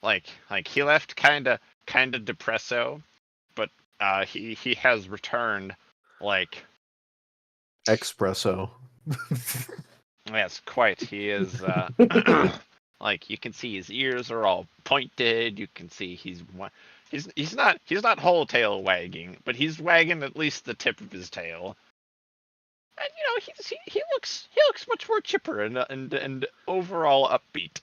like he left kinda depresso, but he has returned like Espresso. yes, quite. He is like you can see his ears are all pointed. You can see he's not whole tail wagging, but he's wagging at least the tip of his tail. And he looks much more chipper and overall upbeat.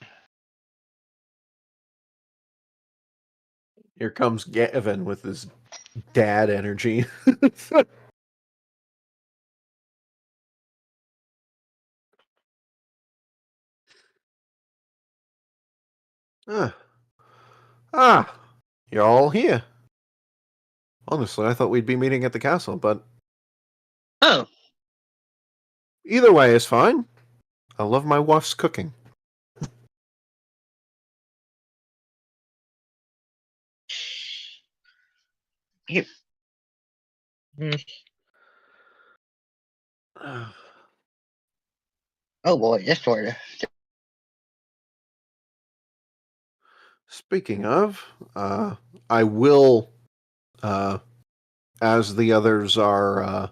Here comes Gavin with his dad energy. Ah, you're all here. Honestly, I thought we'd be meeting at the castle, but Oh, either way is fine. I love my wife's cooking. here. Oh boy, this sort of. Speaking of, I will, as the others are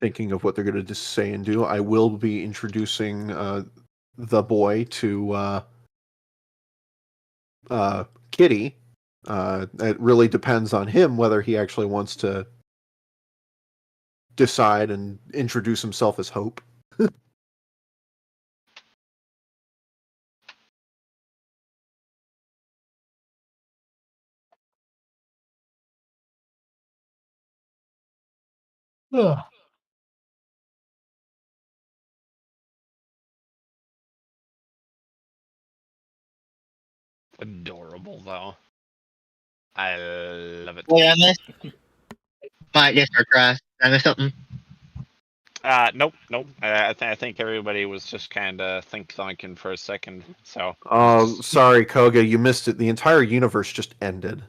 thinking of what they're going to say and do, I will be introducing the boy to Kitty. It really depends on him whether he actually wants to decide and introduce himself as Hope. Ugh. Adorable though. I love it. Wait, I missed. My Discord crashed. I missed something. Nope. I think everybody was just kind of thinking for a second. So. Sorry, Koga, you missed it. The entire universe just ended.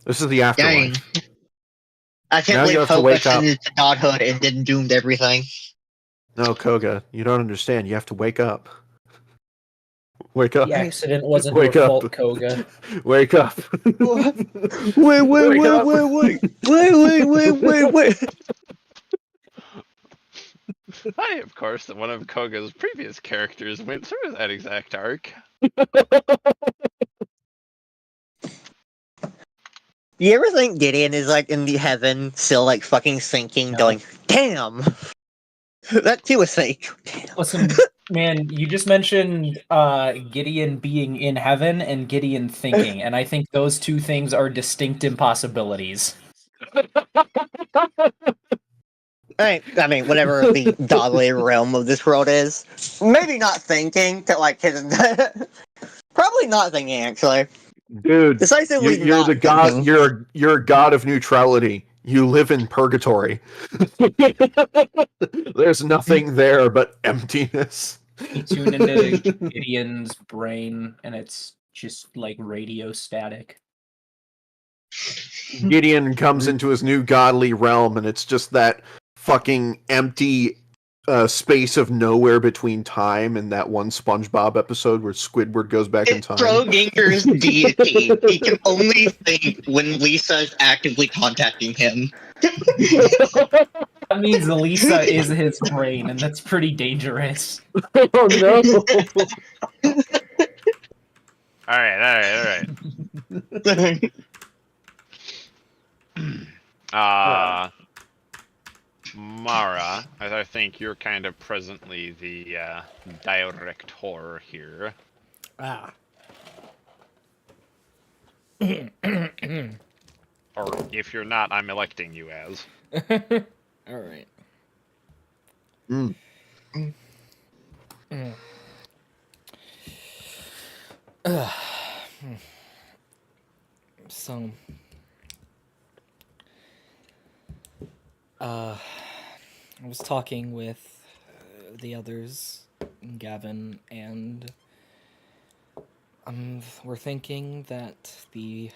This is the Dang. afterlife. I can't Now you believe have to Hope wake up. ascended to godhood and then doomed everything. No, Koga, you don't understand. You have to wake up. Wake up. The accident wasn't Wake your up. fault, Koga. Wake up. Wait. I, of course, that one of Koga's previous characters went through that exact arc. You ever think Gideon is like in the heaven, still like fucking sinking, No. going, damn! That too was fake. Damn. Listen, man, you just mentioned Gideon being in heaven and Gideon thinking, and I think those two things are distinct impossibilities. I mean, whatever the godly realm of this world is, maybe not thinking to like his. Probably not thinking actually. Dude, Decisively you're not the god. thinking. You're a god of neutrality. You live in purgatory. There's nothing there but emptiness. You tune into Gideon's brain, and it's just like radio static. Gideon comes into his new godly realm, and it's just that fucking empty space of nowhere between time and that one SpongeBob episode where Squidward goes back in It's time. Schrodinger's deity. He can only think when Lisa is actively contacting him. That means Elisa is his brain, and that's pretty dangerous. Oh no! All right. Mara, I think you're kind of presently the director here. Ah. Or if you're not, I'm electing you as. All right. Mm. So, I was talking with the others, Gavin, and we're thinking that the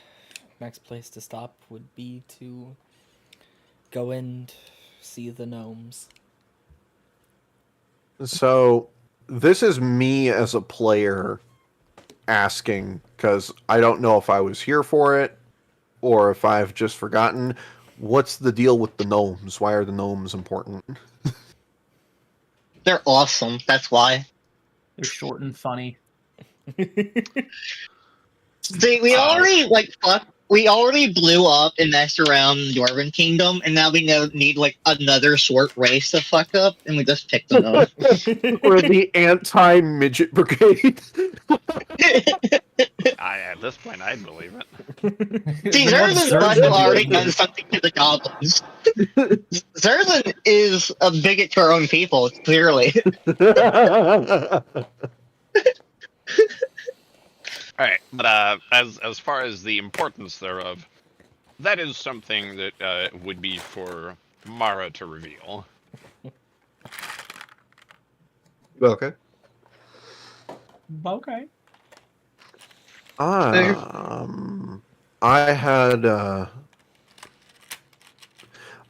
next place to stop would be to go and see the gnomes. So, this is me as a player asking, because I don't know if I was here for it or if I've just forgotten. What's the deal with the gnomes? Why are the gnomes important? They're awesome. That's why. They're short and funny. See, we already blew up and messed around the Dwarven Kingdom, and now we need like another short race to fuck up, and we just picked them up. We're the anti-midget brigade. At this point, I'd believe it. See, Zerzan must have already done something to the goblins. Zerzan is a bigot to our own people, clearly. All right, but as far as the importance thereof, that is something that would be for Mara to reveal. Okay. Okay. I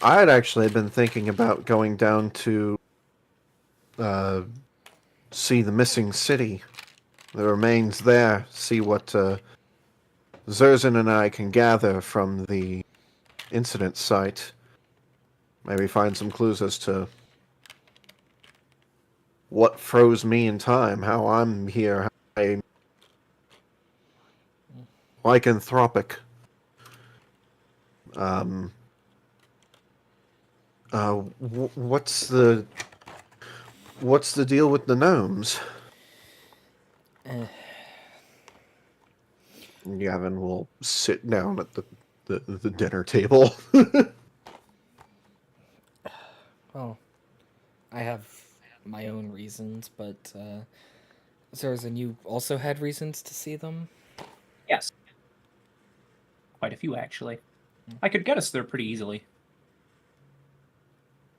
had actually been thinking about going down to see the missing city, the remains there, see what Zerzan and I can gather from the incident site. Maybe find some clues as to what froze me in time, how I'm here, how I'm lycanthropic. What's the deal with the gnomes? Gavin will sit down at the dinner table. Well, I have my own reasons, but Zerzan, you also had reasons to see them? Yes. Quite a few, actually. I could get us there pretty easily.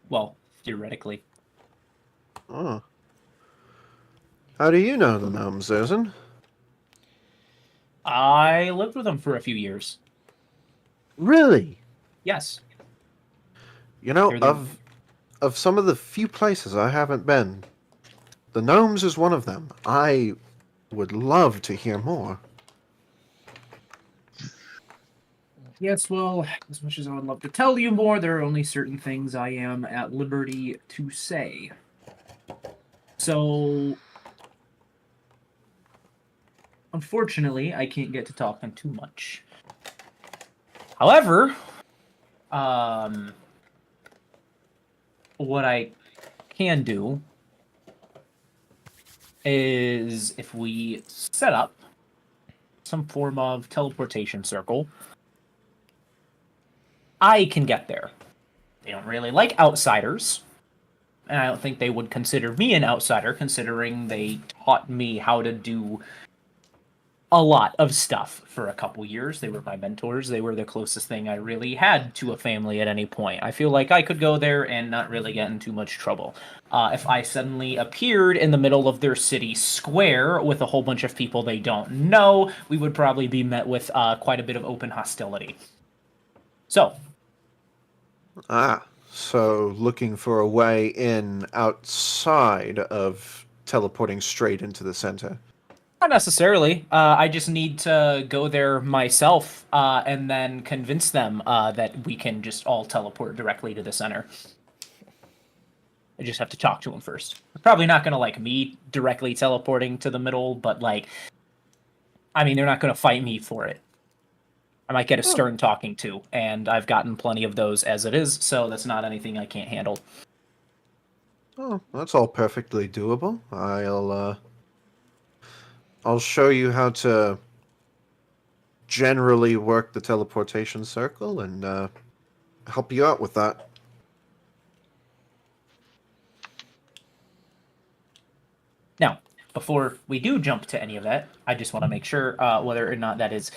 Well, theoretically. Oh. How do you know the gnomes, Zerzan? I lived with them for a few years. Really? Yes. You know, They're the- of some of the few places I haven't been, the gnomes is one of them. I would love to hear more. Yes, well, as much as I would love to tell you more, there are only certain things I am at liberty to say. So, unfortunately, I can't get to talking too much. However, what I can do is if we set up some form of teleportation circle, I can get there. They don't really like outsiders, and I don't think they would consider me an outsider, considering they taught me how to do a lot of stuff for a couple years. They were my mentors. They were the closest thing I really had to a family at any point. I feel like I could go there and not really get in too much trouble. If I suddenly appeared in the middle of their city square with a whole bunch of people they don't know, we would probably be met with quite a bit of open hostility. So, So looking for a way in outside of teleporting straight into the center. not necessarily. I just need to go there myself and then convince them that we can just all teleport directly to the center. I just have to talk to him first. Probably not gonna like me directly teleporting to the middle, but like, I mean, they're not gonna fight me for it. I might get a stern talking to, and I've gotten plenty of those as it is, so that's not anything I can't handle. Oh, that's all perfectly doable. I'll show you how to generally work the teleportation circle and help you out with that. Now, before we do jump to any of that, I just want to make sure whether or not that is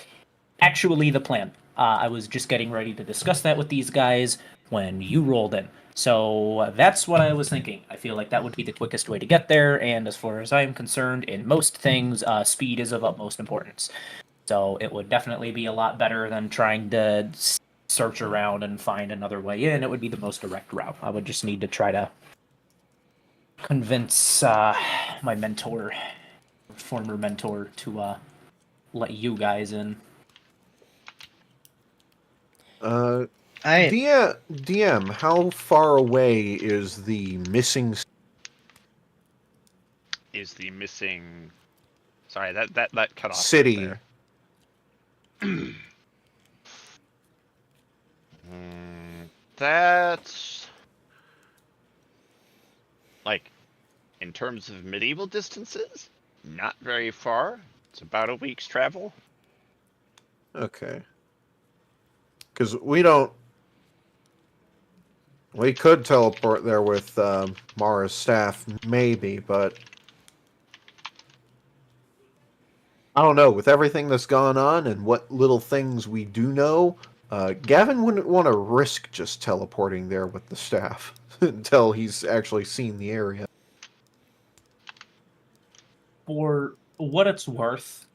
actually the plan. I was just getting ready to discuss that with these guys when you rolled in. So that's what I was thinking. I feel like that would be the quickest way to get there, and as far as I am concerned, in most things, speed is of utmost importance. So it would definitely be a lot better than trying to search around and find another way in. It would be the most direct route. I would just need to try to convince my mentor, former mentor, to let you guys in. I DM, how far away is the missing? Is the missing? Sorry, that cut off City. there. That's like, in terms of medieval distances, not very far. It's about a week's travel. Okay. Because we could teleport there with Mara's staff, maybe, but I don't know. With everything that's gone on and what little things we do know, Gavin wouldn't want to risk just teleporting there with the staff until he's actually seen the area. For what it's worth,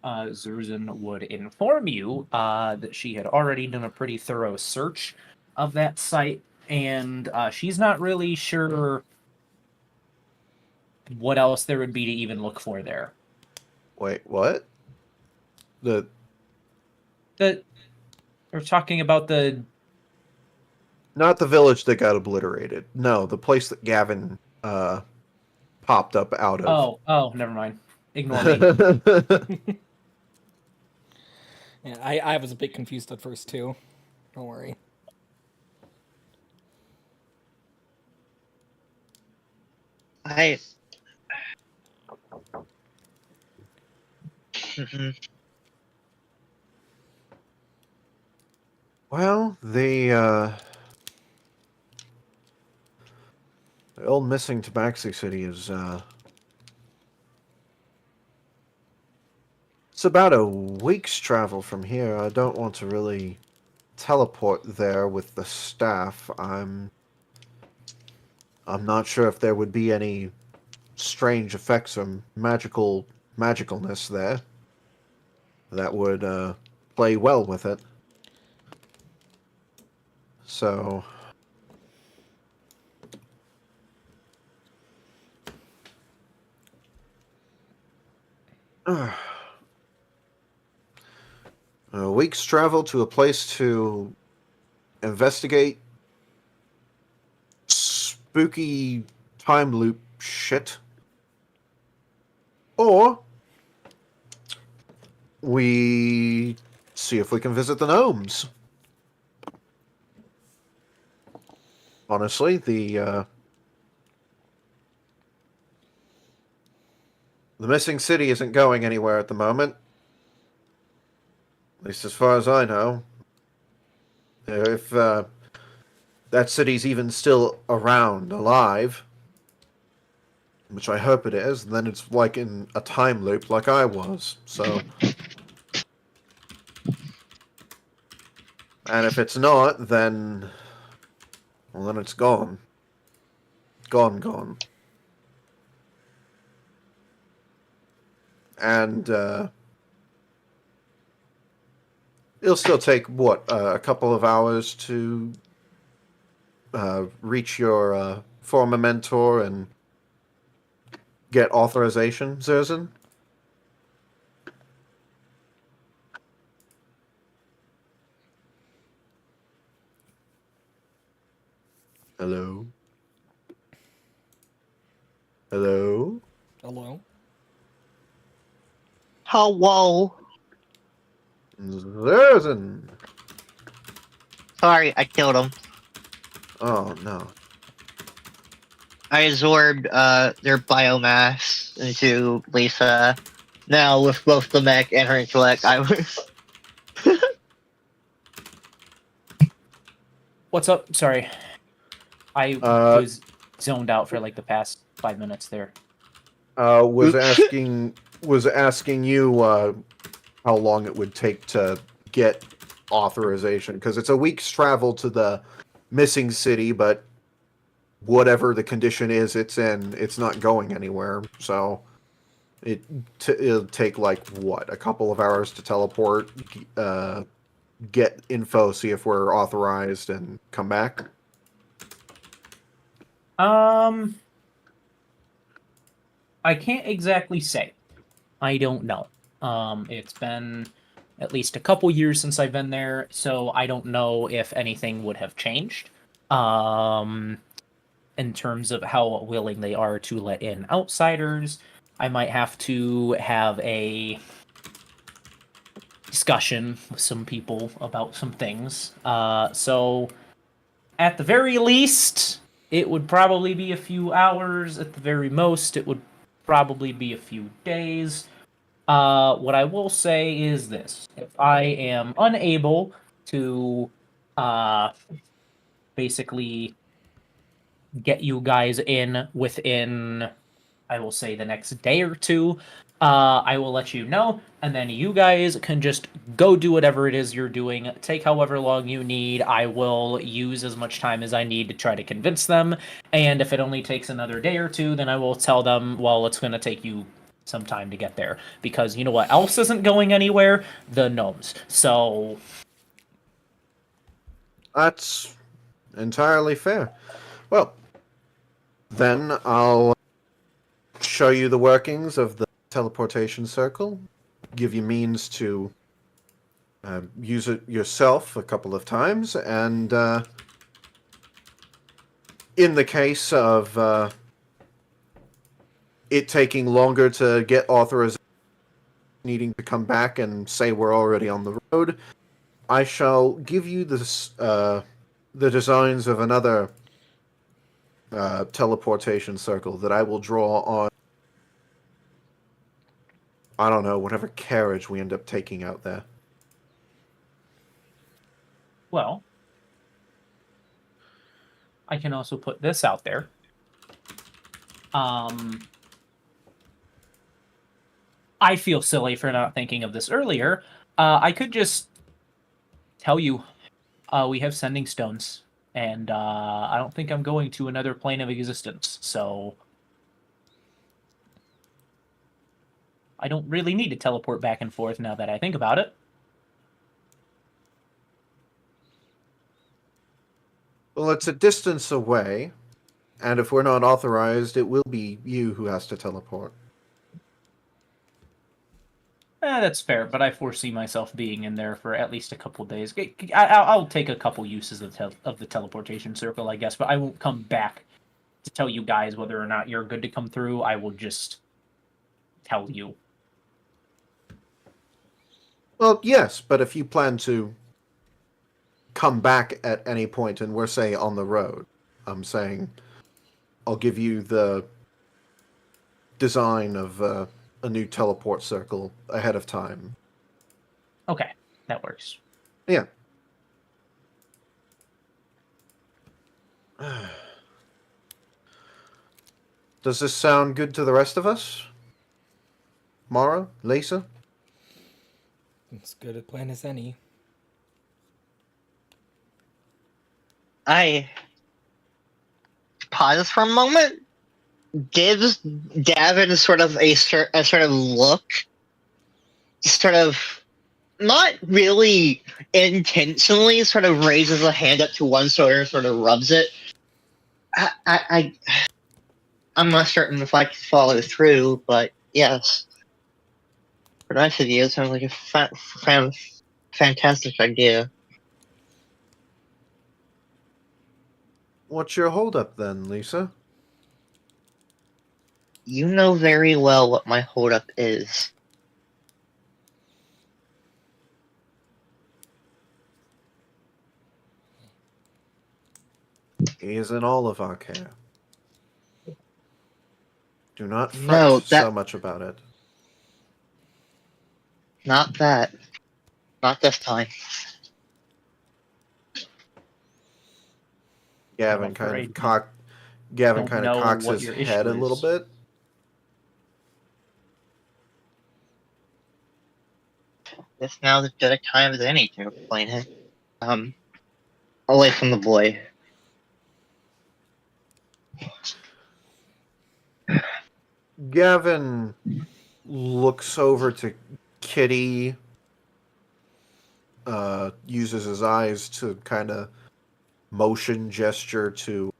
Zurzan would inform you that she had already done a pretty thorough search of that site, and she's not really sure what else there would be to even look for there. Wait, what? We're talking about the... Not the village that got obliterated. No, the place that Gavin popped up out of. Oh, never mind. Ignore me. Yeah, I was a bit confused at first too. Don't worry. Well, the old missing Tabaxi City is it's about a week's travel from here. I don't want to really teleport there with the staff. I'm not sure if there would be any strange effects or magicalness there that would play well with it. So a week's travel to a place to investigate spooky time loop shit. Or we see if we can visit the gnomes. Honestly, the missing city isn't going anywhere at the moment. At least as far as I know. If that city's even still around, alive, which I hope it is, then it's like in a time loop like I was, so... And if it's not, then... Well, then it's gone. Gone. And, it'll still take, what, a couple of hours to reach your former mentor and get authorization, Zerzan? Hello? Hello? Hello? Hello. Zerzin! Sorry, I killed him. Oh, no. I absorbed their biomass into Lisa. Now with both the mech and her intellect, I was. What's up? Sorry. I was zoned out for like the past 5 minutes there. Was Oops. asking you how long it would take to get authorization, because it's a week's travel to the missing city, but whatever the condition is it's in, it's not going anywhere. So it'll take like what, a couple of hours to teleport, get info, see if we're authorized, and come back. I can't exactly say. I don't know. It's been at least a couple years since I've been there, so I don't know if anything would have changed. In terms of how willing they are to let in outsiders, I might have to have a discussion with some people about some things. So at the very least, it would probably be a few hours. At the very most, it would probably be a few days. What I will say is this: if I am unable to basically get you guys in within, I will say, the next day or two, I will let you know, and then you guys can just go do whatever it is you're doing. Take however long you need. I will use as much time as I need to try to convince them, and if it only takes another day or two, then I will tell them, well, it's going to take you some time to get there, because you know what else isn't going anywhere? The gnomes. So That's entirely fair. Well, then I'll show you the workings of the teleportation circle, give you means to use it yourself a couple of times, and in the case of it taking longer to get authorization, needing to come back and say we're already on the road, I shall give you this, the designs of another teleportation circle that I will draw on, I don't know, whatever carriage we end up taking out there. well, I can also put this out there. I feel silly for not thinking of this earlier. I could just tell you we have sending stones, and I don't think I'm going to another plane of existence, so I don't really need to teleport back and forth now that I think about it. Well, it's a distance away, and if we're not authorized, it will be you who has to teleport. That's fair, but I foresee myself being in there for at least a couple days. I'll take a couple uses of the teleportation circle, I guess, but I won't come back to tell you guys whether or not you're good to come through. I will just tell you. Well, yes, but if you plan to come back at any point and we're, say, on the road, I'm saying I'll give you the design of a new teleport circle ahead of time. Okay, that works. Yeah. Does this sound good to the rest of us? Mara? Lisa? It's good a plan as any. I pause for a moment, gives Davin a sort of look, sort of not really intentionally, sort of raises a hand up to one shoulder, sort of rubs it. I'm not certain if I can follow through, but yes, for the rest of you, it sounds like a fantastic idea. What's your holdup then, Lisa? You know very well what my holdup is. Isn't all of our care. Do not fret No, so much about it. Not that. Not this time. Gavin I'm kind afraid of you cocks what his your head issue a little is. bit. This now as good a time as any to explain it. Away from the boy. Gavin looks over to Kitty, uses his eyes to kind of motion gesture to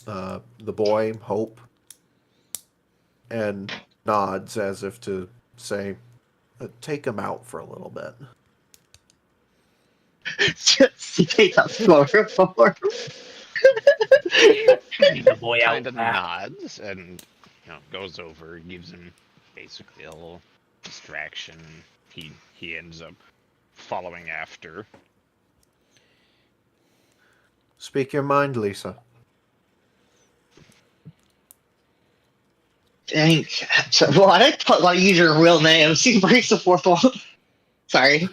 the boy, Hope, and nods as if to say, take him out for a little bit. Just take up chloroform. The boy out Kind of back. nods and goes over, gives him basically a little distraction. He ends up following after. Speak your mind, Lisa. Thanks. So, well, I didn't want to use your real name. She breaks the fourth wall. Sorry.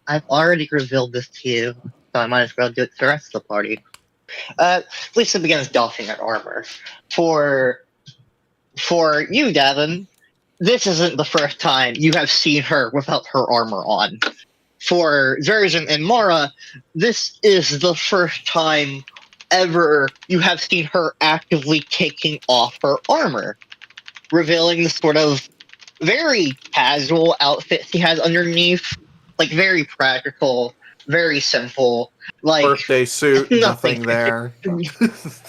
I've already revealed this to you, so I might as well do it to the rest of the party. Lisa begins doffing her armor. For you, Gavin, this isn't the first time you have seen her without her armor on. For Zerzan and Mara, this is the first time ever you have seen her actively taking off her armor, revealing the sort of very casual outfit she has underneath, like very practical, very simple, like Birthday suit, nothing there.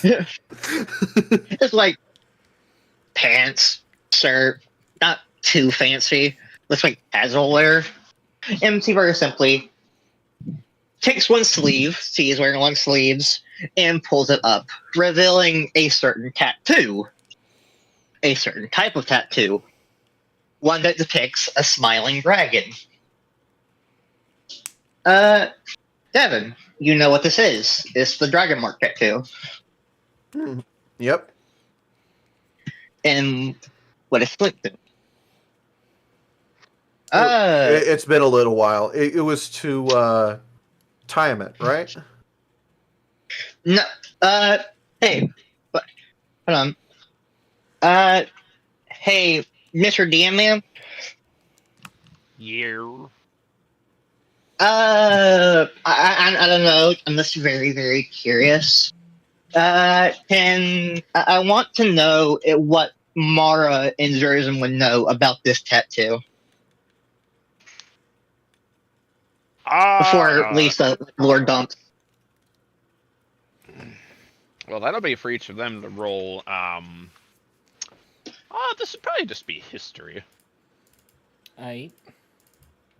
It's like pants, shirt, not too fancy. Looks like casual wear. MC very simply takes one sleeve, she is wearing long sleeves, and pulls it up, revealing a certain tattoo. A certain type of tattoo. One that depicts a smiling dragon. Devin, you know what this is. It's the dragon mark tattoo. Yep. And what it's linked to. It's been a little while. It was to Tiamat, right? No, hey, but, hold on. Hey, Mr. DM man? Yeah. I don't know. I'm just very, very curious. I want to know what Mara and Zerzan would know about this tattoo before Lisa Lord dumps. Well, that'll be for each of them to roll. This would probably just be history. I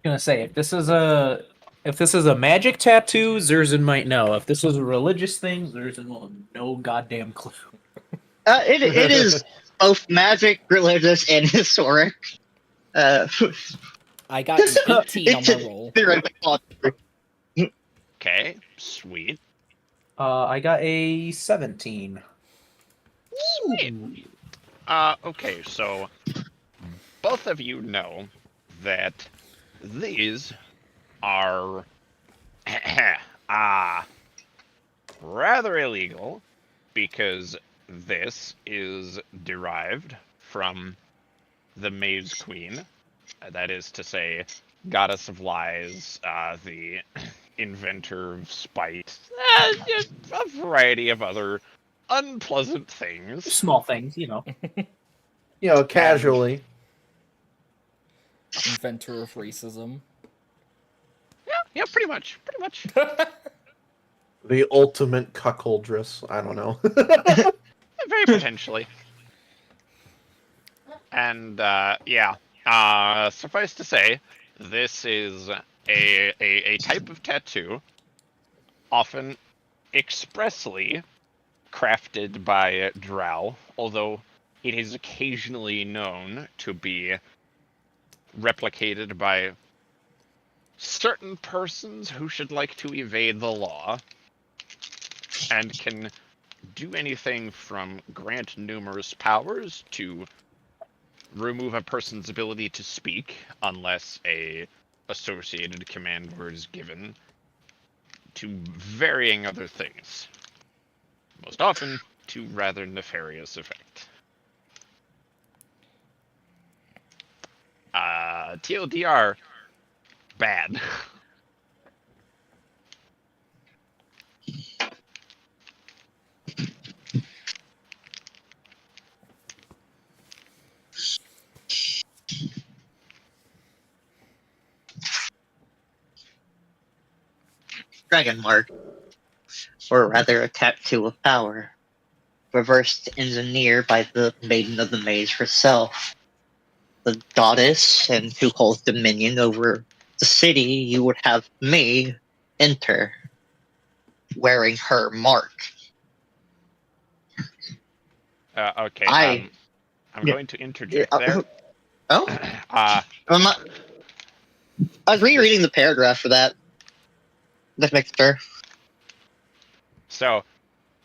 Gonna say if this is a magic tattoo, Zerzan might know. If this is a religious thing, Zerzan will have no goddamn clue. It is both magic, religious, and historic. I got an 18 on my roll. Theoretical. Okay, sweet. I got a 17. Sweet. Okay, so both of you know that these are rather illegal because this is derived from the Maze Queen. That is to say, Goddess of Lies, the inventor of spite, a variety of other unpleasant things. Small things, you know. Casually. Inventor of racism. Yeah, pretty much. The ultimate cuckoldress. I don't know. Very potentially. And, suffice to say, this is a type of tattoo, often expressly crafted by drow, although it is occasionally known to be replicated by certain persons who should like to evade the law, and can do anything from grant numerous powers to remove a person's ability to speak unless a associated command word is given, to varying other things. Most often to rather nefarious effect. TLDR, bad. Dragon Mark, or rather a tattoo of power, reversed engineer by the Maiden of the Maze herself, the goddess, and who holds dominion over the city. You would have me enter wearing her mark. Okay, I I'm yeah, going to interject there. Oh, I'm not. I was rereading the paragraph for that. That makes fair. So,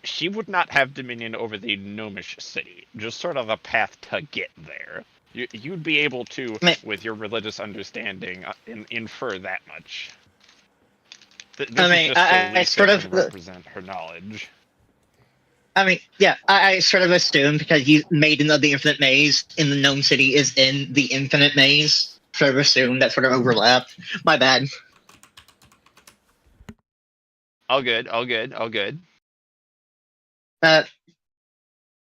she would not have dominion over the gnomish city, just sort of a path to get there. You'd be able to, with your religious understanding, infer that much. This is just so I Lisa sort of. can represent her knowledge. I mean, yeah, I sort of assumed because you Maiden of the Infinite Maze in the Gnome City is in the Infinite Maze. Sort of assumed that sort of overlapped. My bad. All good, all good, all good.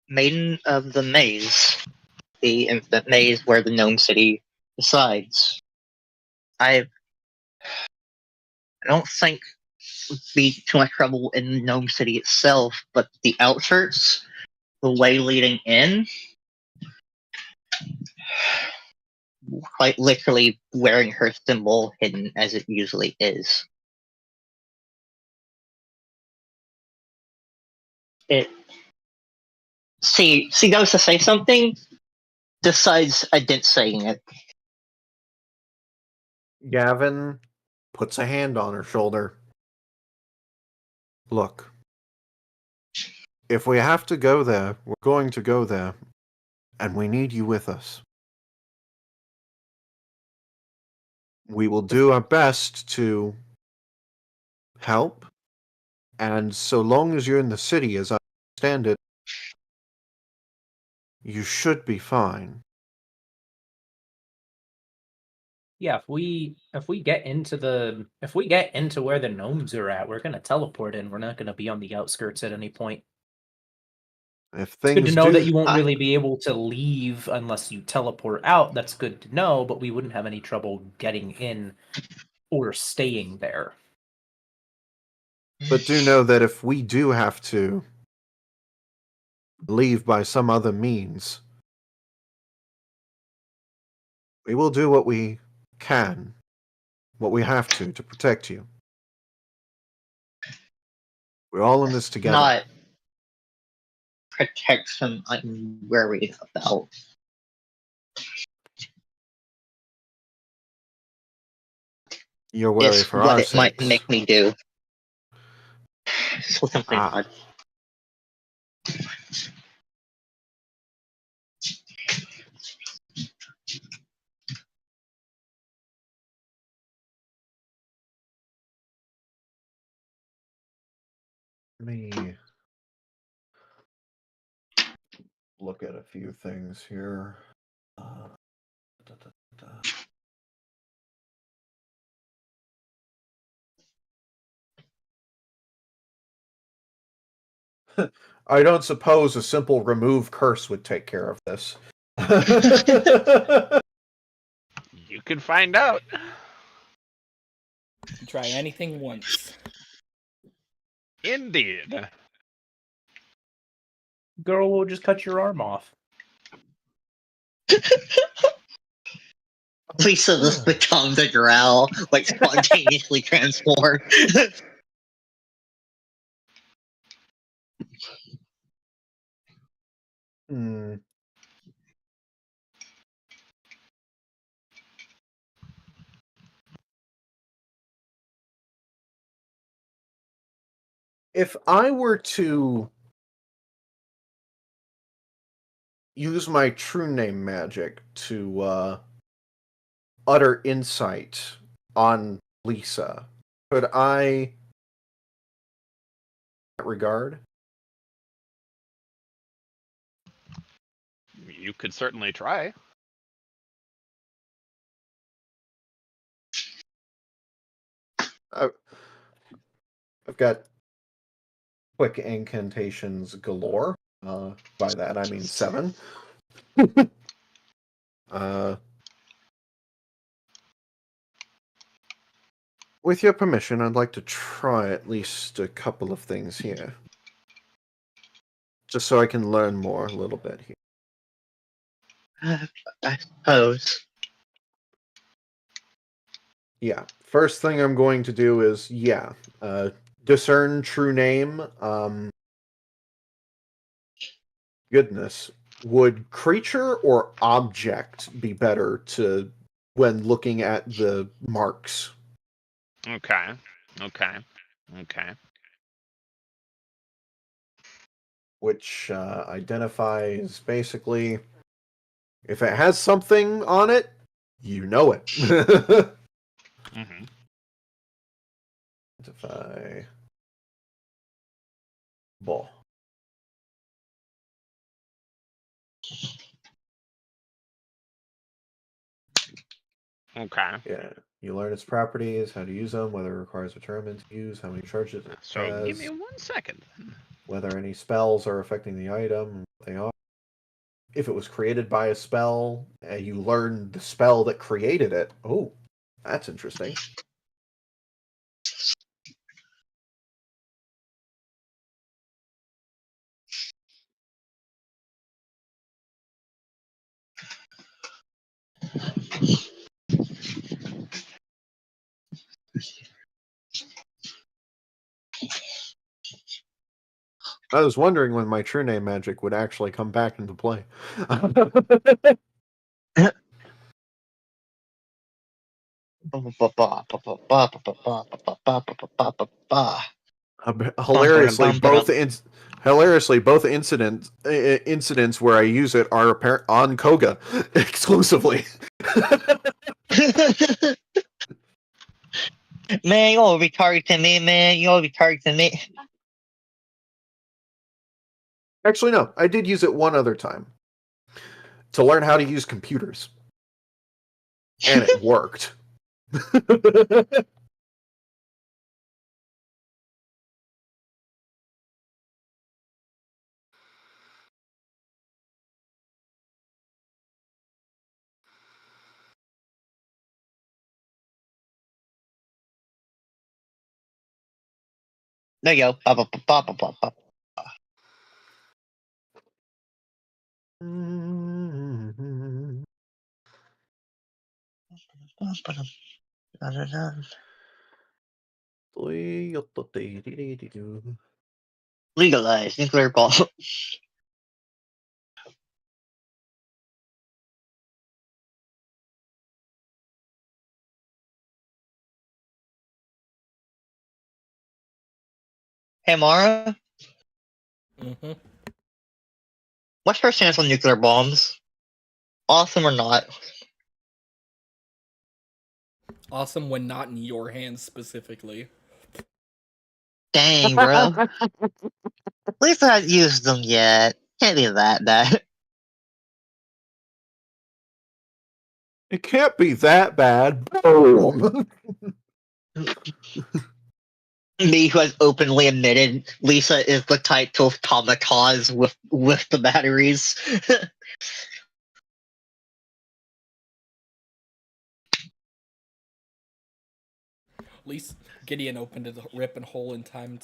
Maiden of the Maze, the Infinite Maze where the Gnome City resides. I don't think would be too much trouble in the Gnome City itself, but the outskirts, the way leading in, quite literally wearing her symbol hidden as it usually is. It. She goes to say something, decides against saying it. Gavin puts a hand on her shoulder. Look, if we have to go there, we're going to go there, and we need you with us. We will do our best to help, and so long as you're in the city, as I understand it, you should be fine. Yeah, if we get into where the gnomes are at, we're gonna teleport in. We're not gonna be on the outskirts at any point. If It's good to things know that do, you won't really be able to leave unless you teleport out. That's good to know, but we wouldn't have any trouble getting in or staying there. but do know that if we do have to leave by some other means, we will do what we can, what we have to protect you. We're all in this together. Not protection I'm worried about. You're worried It's for what our it might sakes. make me do. So something odd. Let me look at a few things here. Da, da, da. I don't suppose a simple remove curse would take care of this. You could find out. Try anything once. Indeed. Girl, we'll just cut your arm off. Lisa just becomes a drow, like spontaneously transformed. Hmm. If I were to use my true name magic to utter insight on Lisa, could I in that regard? You could certainly try. I've got quick incantations galore. By that I mean 7. With your permission, I'd like to try at least a couple of things here. Just so I can learn more a little bit here. I suppose. Yeah. First thing I'm going to do is, discern true name. Goodness. Would creature or object be better to when looking at the marks? Okay. Which identifies basically if it has something on it, you know it. Mm-hmm. Identify ball. Okay. Yeah. You learn its properties, how to use them, whether it requires a tournament to use, how many charges it So has, give me 1 second. whether any spells are affecting the item, what they are. If it was created by a spell, and you learn the spell that created it. Oh, that's interesting. I was wondering when my true name magic would actually come back into play. Hilariously, both incidents where I use it are apparent on Koga exclusively. Man, you all be targeting me, man. You all be targeting me. Actually, no, I did use it one other time to learn how to use computers, and it worked. There you go. Ba, ba, ba, ba, ba, ba, ba. Legalize nuclear bomb. Hey, Mara, Mm-hmm. what's her stance on nuclear bombs? Awesome or not? Awesome when not in your hands specifically. Dang, bro. At least I haven't used them yet. Can't be that bad. It can't be that bad. Boom. Me, who has openly admitted Lisa is the type to automatize with the batteries. At least Gideon opened a rip and hole in time.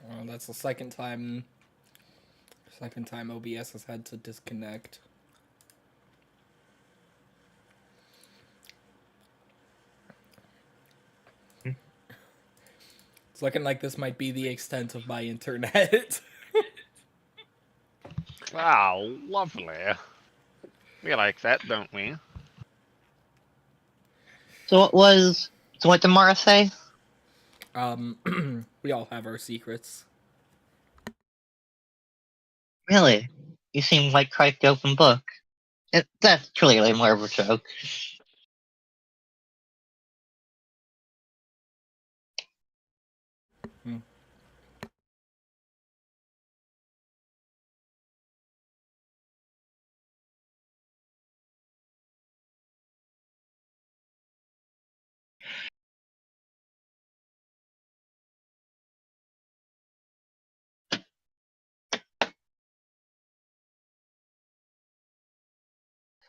Well, that's the second time. Second time OBS has had to disconnect. looking like this might be the extent of my internet. Wow, lovely. We like that, don't we? So what did Mara say? We all have our secrets. Really? You seem like quite the open book. That's clearly more of a joke.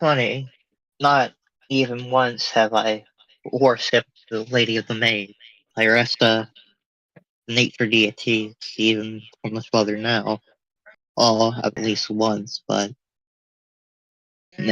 Funny. Not even once have I worshipped the Lady of the Main, Iressa, nature deity, even from much further now. All at least once, but